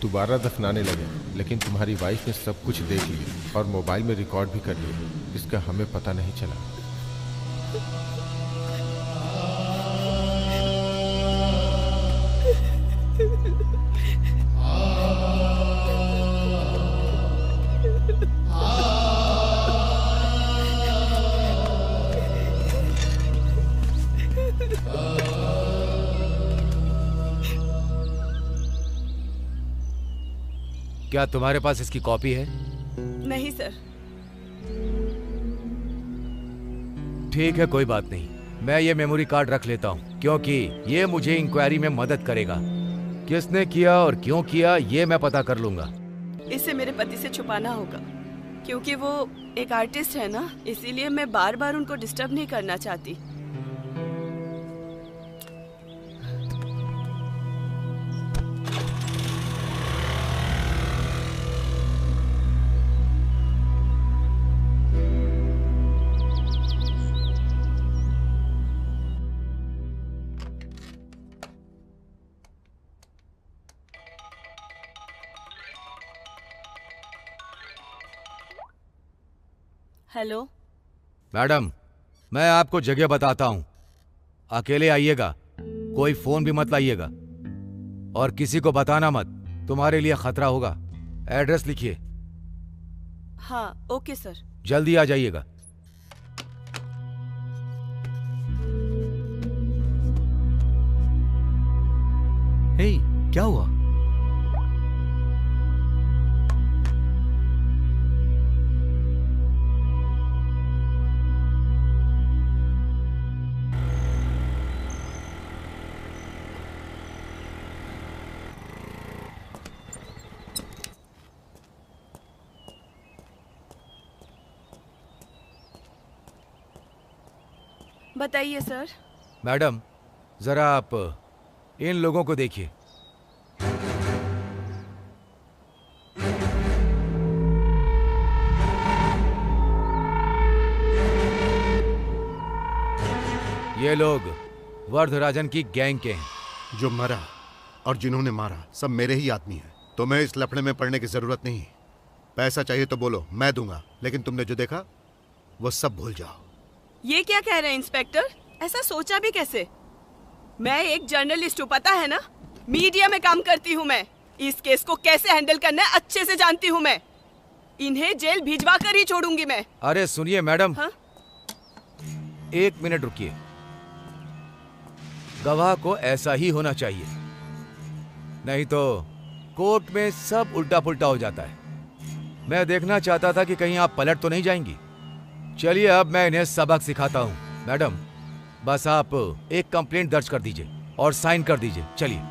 दोबारा दफनाने लगे, लेकिन तुम्हारी वाइफ ने सब कुछ देख लिया और मोबाइल में रिकॉर्ड भी कर लिया, इसका हमें पता नहीं चला। क्या तुम्हारे पास इसकी कॉपी है? नहीं सर। ठीक है, कोई बात नहीं, मैं ये मेमोरी कार्ड रख लेता हूँ, क्योंकि ये मुझे इंक्वायरी में मदद करेगा। किसने किया और क्यों किया ये मैं पता कर लूंगा। इसे मेरे पति से छुपाना होगा, क्योंकि वो एक आर्टिस्ट है ना, इसीलिए मैं बार बार उनको डिस्टर्ब नहीं करना चाहती। हेलो मैडम, मैं आपको जगह बताता हूँ, अकेले आइएगा, कोई फोन भी मत लाइएगा और किसी को बताना मत, तुम्हारे लिए खतरा होगा। एड्रेस लिखिए। हाँ ओके सर। जल्दी आ जाइएगा। हे, क्या हुआ? बताइए सर। मैडम, जरा आप इन लोगों को देखिए। ये लोग वर्धराजन की गैंग के हैं। जो मरा और जिन्होंने मारा सब मेरे ही आदमी हैं। तुम्हें इस लफड़े में पड़ने की जरूरत नहीं। पैसा चाहिए तो बोलो, मैं दूंगा, लेकिन तुमने जो देखा वो सब भूल जाओ। ये क्या कह रहे हैं इंस्पेक्टर? ऐसा सोचा भी कैसे? मैं एक जर्नलिस्ट हूँ, पता है ना, मीडिया में काम करती हूँ मैं। इस केस को कैसे हैंडल करना है अच्छे से जानती हूँ मैं। इन्हें जेल भिजवा कर ही छोड़ूंगी मैं। अरे सुनिए मैडम। हाँ? 1 मिनट रुकिए। गवाह को ऐसा ही होना चाहिए, नहीं तो कोर्ट में सब उल्टा पुल्टा हो जाता है। मैं देखना चाहता था कि कहीं आप पलट तो नहीं जाएंगी। चलिए अब मैं इन्हें सबक सिखाता हूँ। मैडम, बस आप एक कंप्लेंट दर्ज कर दीजिए और साइन कर दीजिए। चलिए।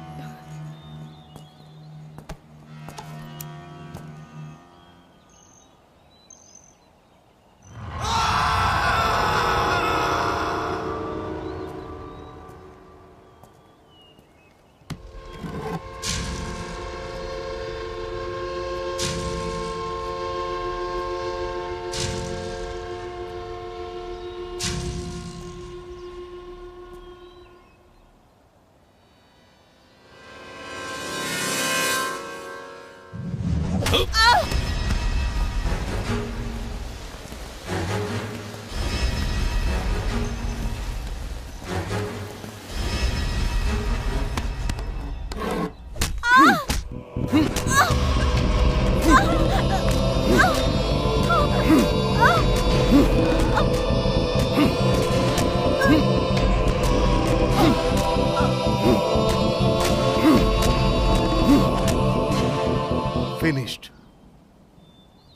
फिनिश्ड।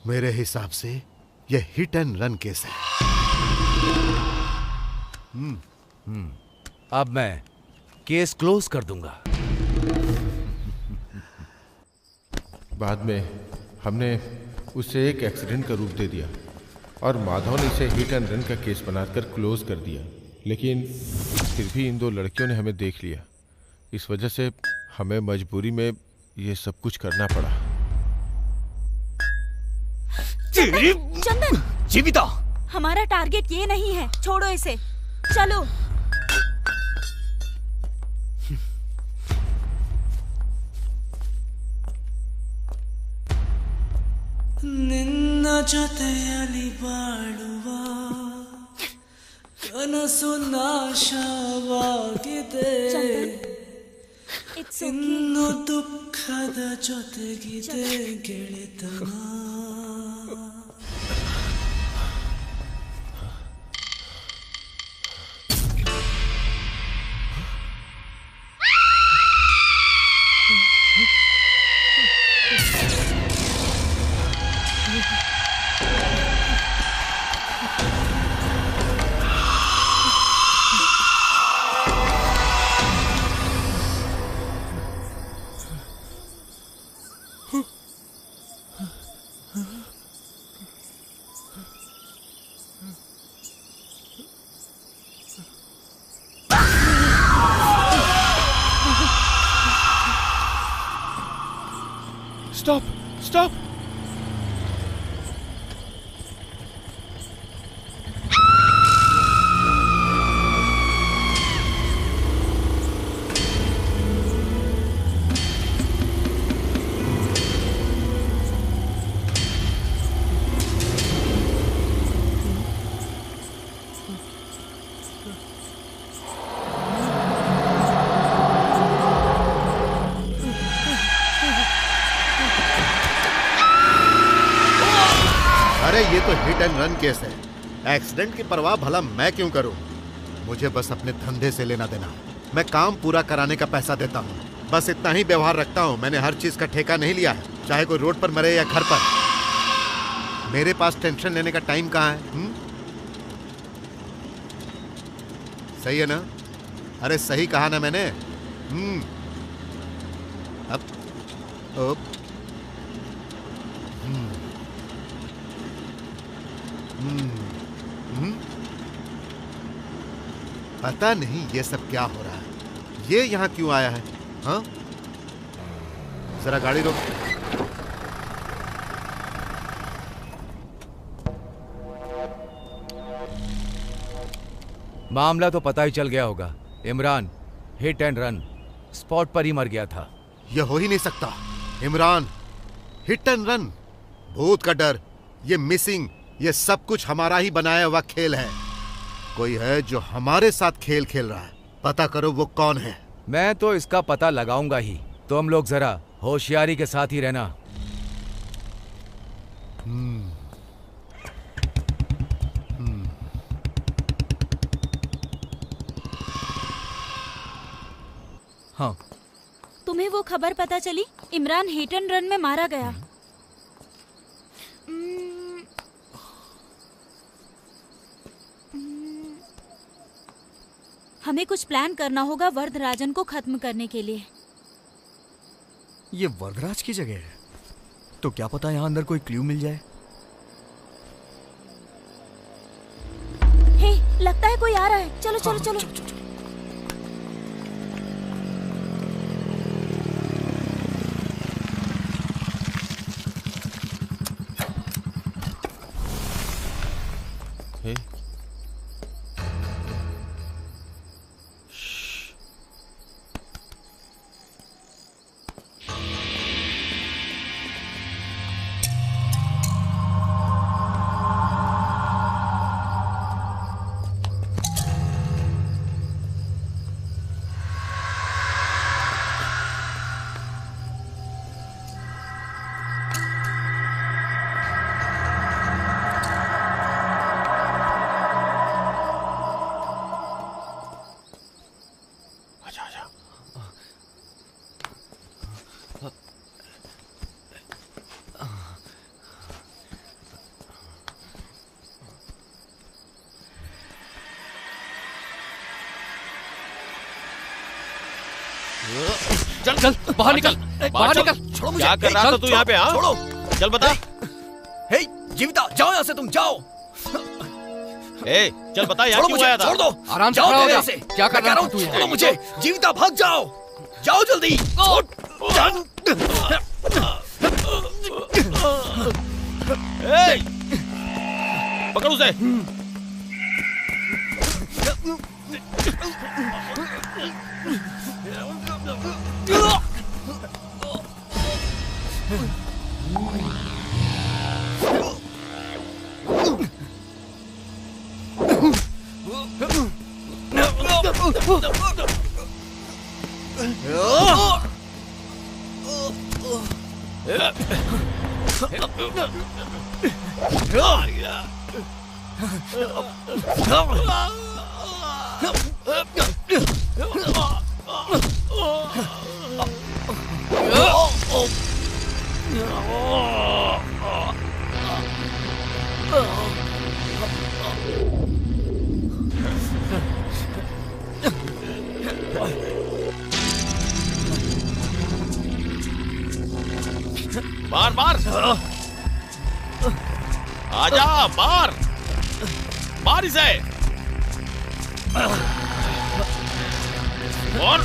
मेरे हिसाब से यह हिट एंड रन केस है। अब मैं केस क्लोज कर दूंगा। बाद में हमने उसे एक एक्सीडेंट का रूप दे दिया और माधव ने इसे हिट एंड रन का केस बनाकर क्लोज कर दिया। लेकिन फिर भी इन दो लड़कियों ने हमें देख लिया। इस वजह से हमें मजबूरी में ये सब कुछ करना पड़ा। चंदन, जीविता, हमारा टारगेट ये नहीं है, छोड़ो इसे, चलो। ನಿನ್ನ ಜೊತೆಯಲ್ಲಿ ಬಾಳುವ ಕನಸು ನಾಶವಾಗಿದೆ, ಇನ್ನು ದುಃಖದ ಜೊತೆಗಿದೆ ಗೆಳೆತನ. Stop, stop. ये तो हिट एंड रन केस है। एक्सीडेंट की परवाह भला मैं क्यों करूं? मुझे बस अपने धंधे से लेना देना। मैं काम पूरा कराने का पैसा देता हूं, बस इतना ही व्यवहार रखता हूं। मैंने हर चीज का ठेका नहीं लिया है, चाहे कोई रोड पर मरे या घर पर। मेरे पास टेंशन लेने का टाइम कहाँ है? सही है ना? अरे सही कहा ना मैंने? अब पता नहीं ये सब क्या हो रहा है। ये यहाँ क्यों आया है? हाँ, जरा गाड़ी रोक। मामला तो पता ही चल गया होगा। Imran hit and run spot पर ही मर गया था। यह हो ही नहीं सकता। इमरान हिट एंड रन, भूत का डर, ये मिसिंग, ये सब कुछ हमारा ही बनाया हुआ खेल है। कोई है जो हमारे साथ खेल खेल रहा है। पता करो वो कौन है। मैं तो इसका पता लगाऊंगा ही। तुम लोग जरा होशियारी के साथ ही रहना। हाँ, तुम्हें वो खबर पता चली? इमरान हिट एंड रन में मारा गया। हमें कुछ प्लान करना होगा वरदराजन को खत्म करने के लिए। ये वरदराज की जगह है, तो क्या पता यहाँ अंदर कोई क्लू मिल जाए। हे, लगता है कोई आ रहा है। चलो चलो चलो, चलो, चलो, चलो। चल बाहर निकल, बाहर निकल। छोड़ो मुझे। क्या कर रहा था तू यहाँ पे? हाँ, छोड़ो। चल बता। हे जीविता, जाओ यहाँ से, तुम जाओ। ए, चल बता यहाँ छोड़ो क्यों मुझे, आया था? छोड़ दो। आराम से जाओ खड़ा हो मेरे जा। से। क्या कर मैं कह रहा रहा है तू हूँ, यहाँ? छोड़ो मुझे। जीविता भाग जाओ, जाओ जल्दी। ए, पकड़ उसे। मार मार, आजा, मार मार इसे। और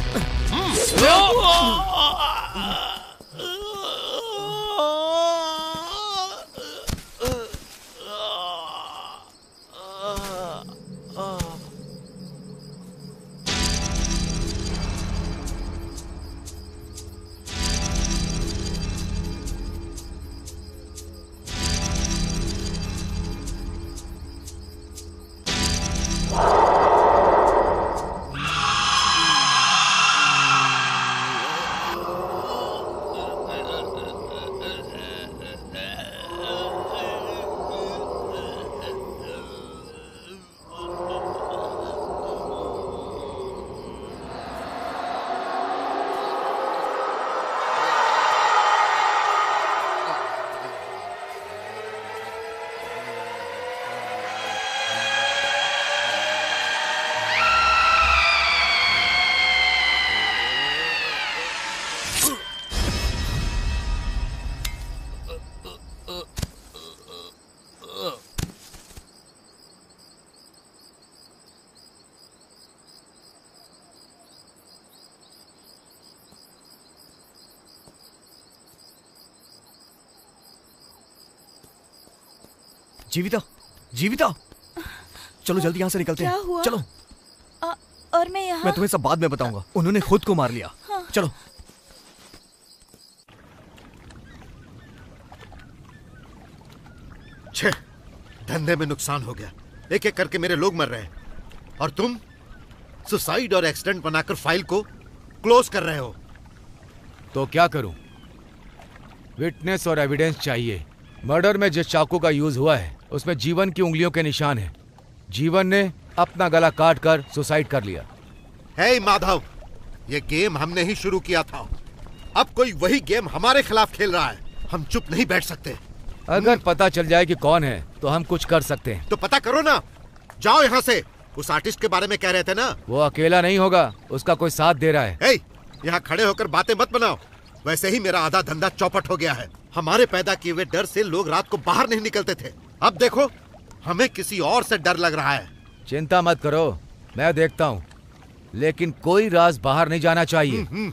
जीविता, जीविता, चलो जल्दी यहाँ से निकलते हैं। क्या हुआ? चलो। और मैं यहाँ? मैं तुम्हें सब बाद में बताऊंगा। उन्होंने खुद को मार लिया। हाँ। चलो। छे, धंधे में नुकसान हो गया। एक एक करके मेरे लोग मर रहे हैं और तुम सुसाइड और एक्सीडेंट बनाकर फाइल को क्लोज कर रहे हो। तो क्या करूं? विटनेस और एविडेंस चाहिए। मर्डर में जिस चाकू का यूज हुआ है उसमें जीवन की उंगलियों के निशान हैं। जीवन ने अपना गला काट कर सुसाइड कर लिया। हे माधव, ये गेम हमने ही शुरू किया था। अब कोई वही गेम हमारे खिलाफ खेल रहा है। हम चुप नहीं बैठ सकते। अगर पता चल जाए कि कौन है तो हम कुछ कर सकते हैं। तो पता करो ना। जाओ यहाँ से। उस आर्टिस्ट के बारे में कह रहे थे ना? वो अकेला नहीं होगा, उसका कोई साथ दे रहा है। हे, यहाँ खड़े होकर बातें मत बनाओ। वैसे ही मेरा आधा धंधा चौपट हो गया है। हमारे पैदा किए हुए डर से लोग रात को बाहर नहीं निकलते थे। अब देखो, हमें किसी और से डर लग रहा है। चिंता मत करो, मैं देखता हूँ, लेकिन कोई राज बाहर नहीं जाना चाहिए।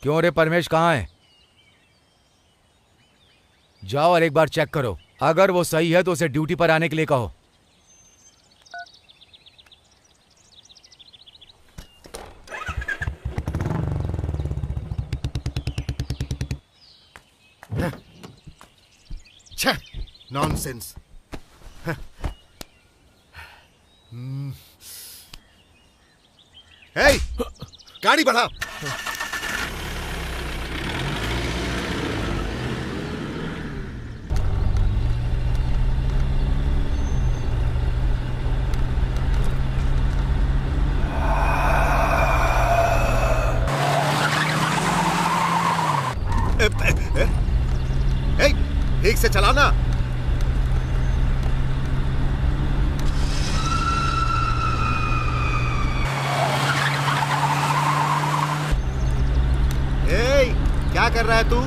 क्यों रे परमेश, कहाँ है? जाओ और एक बार चेक करो। अगर वो सही है तो उसे ड्यूटी पर आने के लिए कहो। छे, नॉनसेंस। हे, गाड़ी बढ़ा। से चलाना। क्या कर रहा है तू?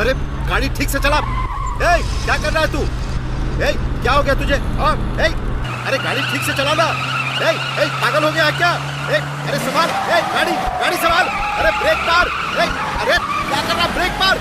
अरे गाड़ी ठीक से चला। क्या कर रहा है तू? क्या हो गया तुझे? अरे गाड़ी ठीक से चलाना। पागल हो गया क्या? अरे संभाल, गाड़ी संभाल। अरे ब्रेक मार। अरे क्या कर रहा? ब्रेक मार।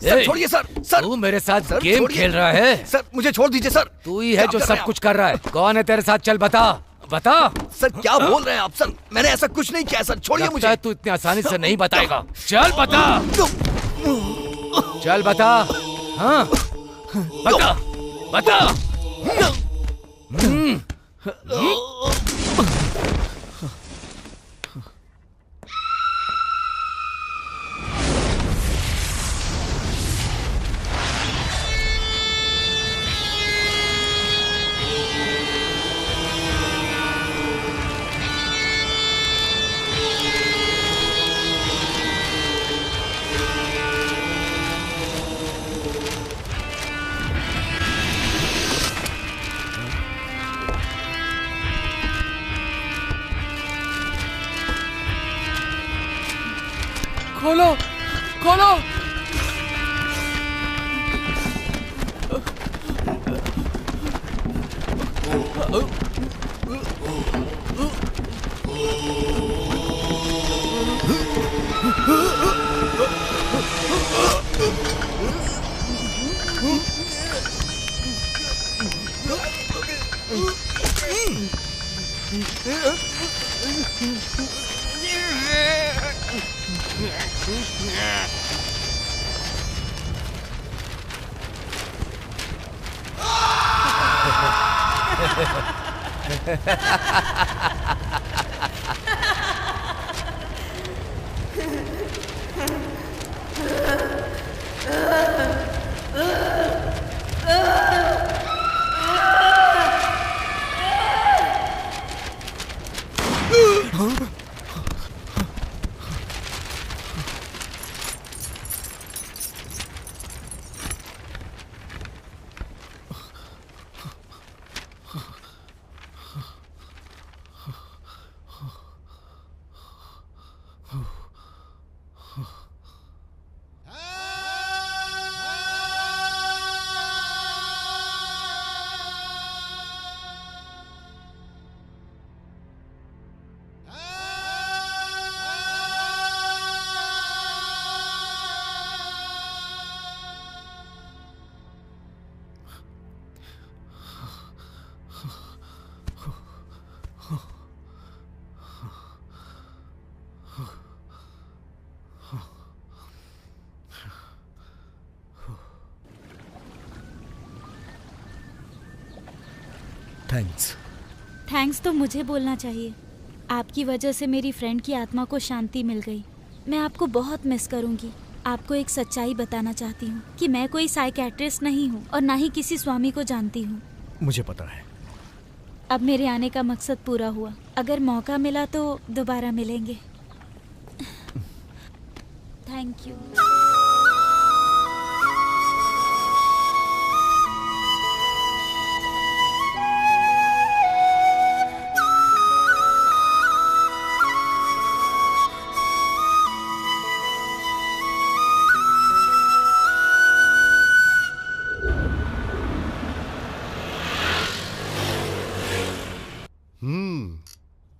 सर छोड़िए सर। सर तू मेरे साथ गेम खेल रहा है? सर मुझे छोड़ दीजिए सर। तू ही है जो सब कुछ कर रहा है। कौन है तेरे साथ? चल बता बता। सर क्या बोल रहे हैं आप? सर मैंने ऐसा कुछ नहीं किया सर, छोड़िए मुझे। तू इतनी आसानी से नहीं बताएगा। चल बता, चल बता। हाँ बता बता। खोलो खोलो। थैंक्स तो मुझे बोलना चाहिए। आपकी वजह से मेरी फ्रेंड की आत्मा को शांति मिल गई। मैं आपको बहुत मिस करूंगी। आपको एक सच्चाई बताना चाहती हूँ कि मैं कोई साइकेट्रिस्ट नहीं हूँ और ना ही किसी स्वामी को जानती हूँ। मुझे पता है। अब मेरे आने का मकसद पूरा हुआ। अगर मौका मिला तो दोबारा मिलेंगे। Thank you.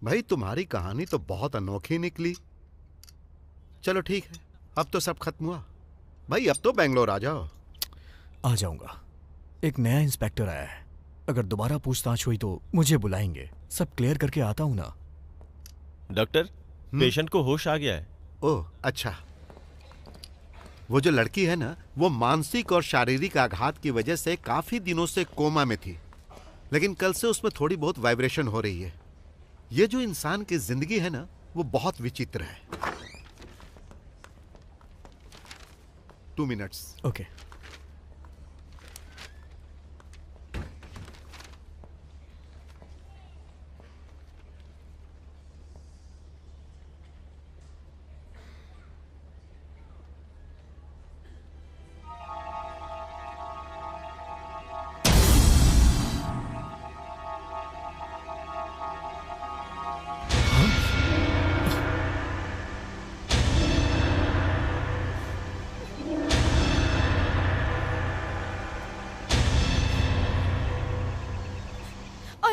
भाई तुम्हारी कहानी तो बहुत अनोखी निकली। चलो ठीक है, अब तो सब खत्म हुआ। भाई अब तो बेंगलोर आ जाओ। आ जाऊंगा। एक नया इंस्पेक्टर आया है, अगर दोबारा पूछताछ हुई तो मुझे बुलाएंगे। सब क्लियर करके आता हूं ना। डॉक्टर, पेशेंट को होश आ गया है। ओह अच्छा। वो जो लड़की है ना, वो मानसिक और शारीरिक आघात की वजह से काफी दिनों से कोमा में थी, लेकिन कल से उसमें थोड़ी बहुत वाइब्रेशन हो रही है। ये जो इंसान की जिंदगी है ना, वो बहुत विचित्र है। 2 मिनट्स। ओके।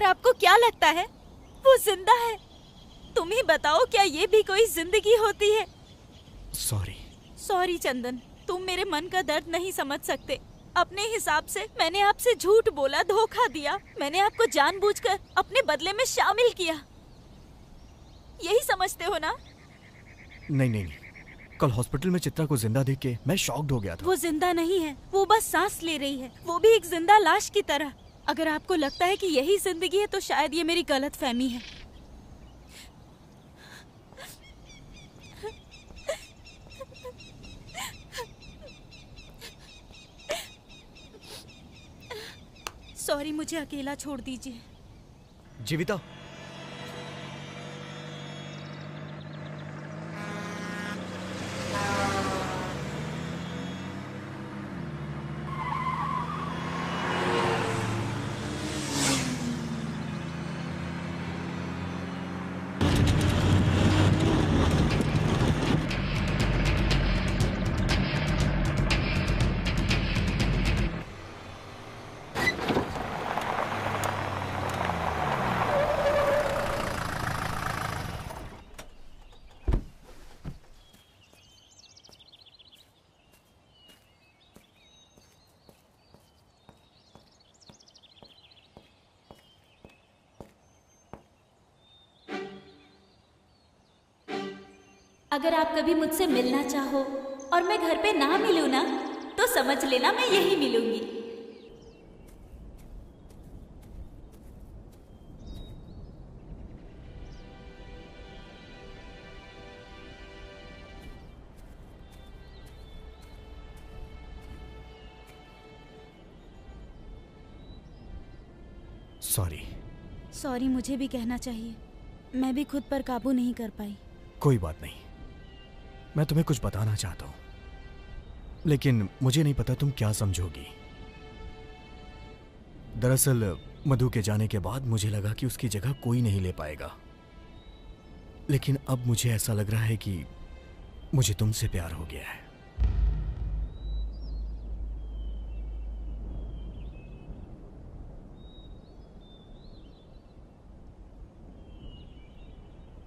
आपको क्या लगता है वो जिंदा है? तुम ही बताओ, क्या ये भी कोई जिंदगी होती है? सॉरी चंदन, तुम मेरे मन का दर्द नहीं समझ सकते। अपने हिसाब से मैंने आपसे झूठ बोला, धोखा दिया। मैंने आपको जानबूझकर अपने बदले में शामिल किया। यही समझते हो ना? नहीं, कल हॉस्पिटल में चित्रा को जिंदा देख के मैं शॉक्ड हो गया था। वो जिंदा नहीं है, वो बस सांस ले रही है, वो भी एक जिंदा लाश की तरह। अगर आपको लगता है कि यही जिंदगी है तो शायद ये मेरी गलतफहमी है। सॉरी, मुझे अकेला छोड़ दीजिए। जीविता, अगर आप कभी मुझसे मिलना चाहो और मैं घर पे ना मिलूं ना, तो समझ लेना मैं यही मिलूंगी। सॉरी, मुझे भी कहना चाहिए। मैं भी खुद पर काबू नहीं कर पाई। कोई बात नहीं, मैं तुम्हें कुछ बताना चाहता हूं, लेकिन मुझे नहीं पता तुम क्या समझोगी। दरअसल मधु के जाने के बाद मुझे लगा कि उसकी जगह कोई नहीं ले पाएगा, लेकिन अब मुझे ऐसा लग रहा है कि मुझे तुमसे प्यार हो गया है।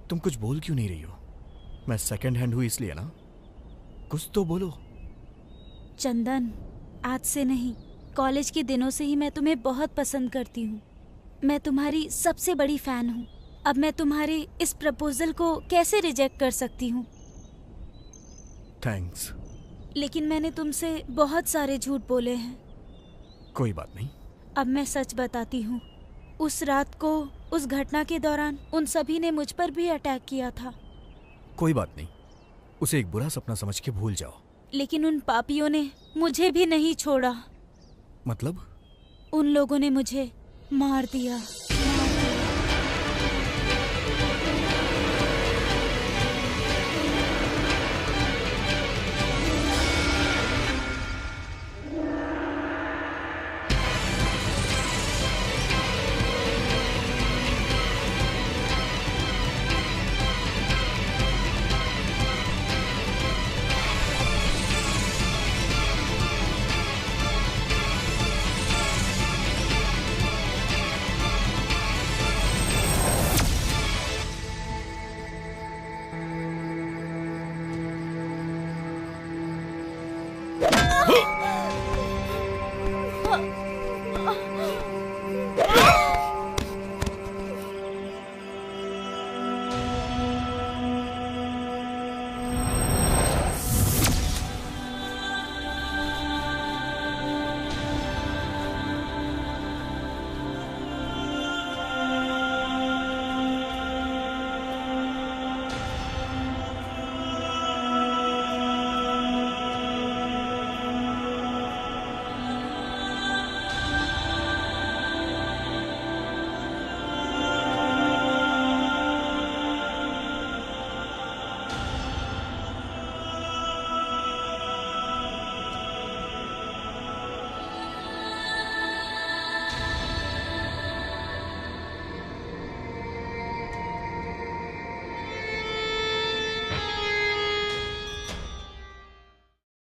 तुम कुछ बोल क्यों नहीं रही हो? मैं सेकंड हैंड हूं इसलिए ना? कुछ तो बोलो। चंदन, आज से नहीं, कॉलेज के दिनों से ही मैं तुम्हें बहुत पसंद करती हूँ। मैं तुम्हारी सबसे बड़ी फैन हूँ। अब मैं तुम्हारे इस प्रपोजल को कैसे रिजेक्ट कर सकती हूँ? थैंक्स। लेकिन मैंने तुमसे बहुत सारे झूठ बोले हैं। कोई बात नहीं। अब मैं सच बताती हूँ। उस रात को, उस घटना के दौरान उन सभी ने मुझ पर भी अटैक किया था। कोई बात नहीं, उसे एक बुरा सपना समझ के भूल जाओ। लेकिन उन पापियों ने मुझे भी नहीं छोड़ा। मतलब? उन लोगों ने मुझे मार दिया।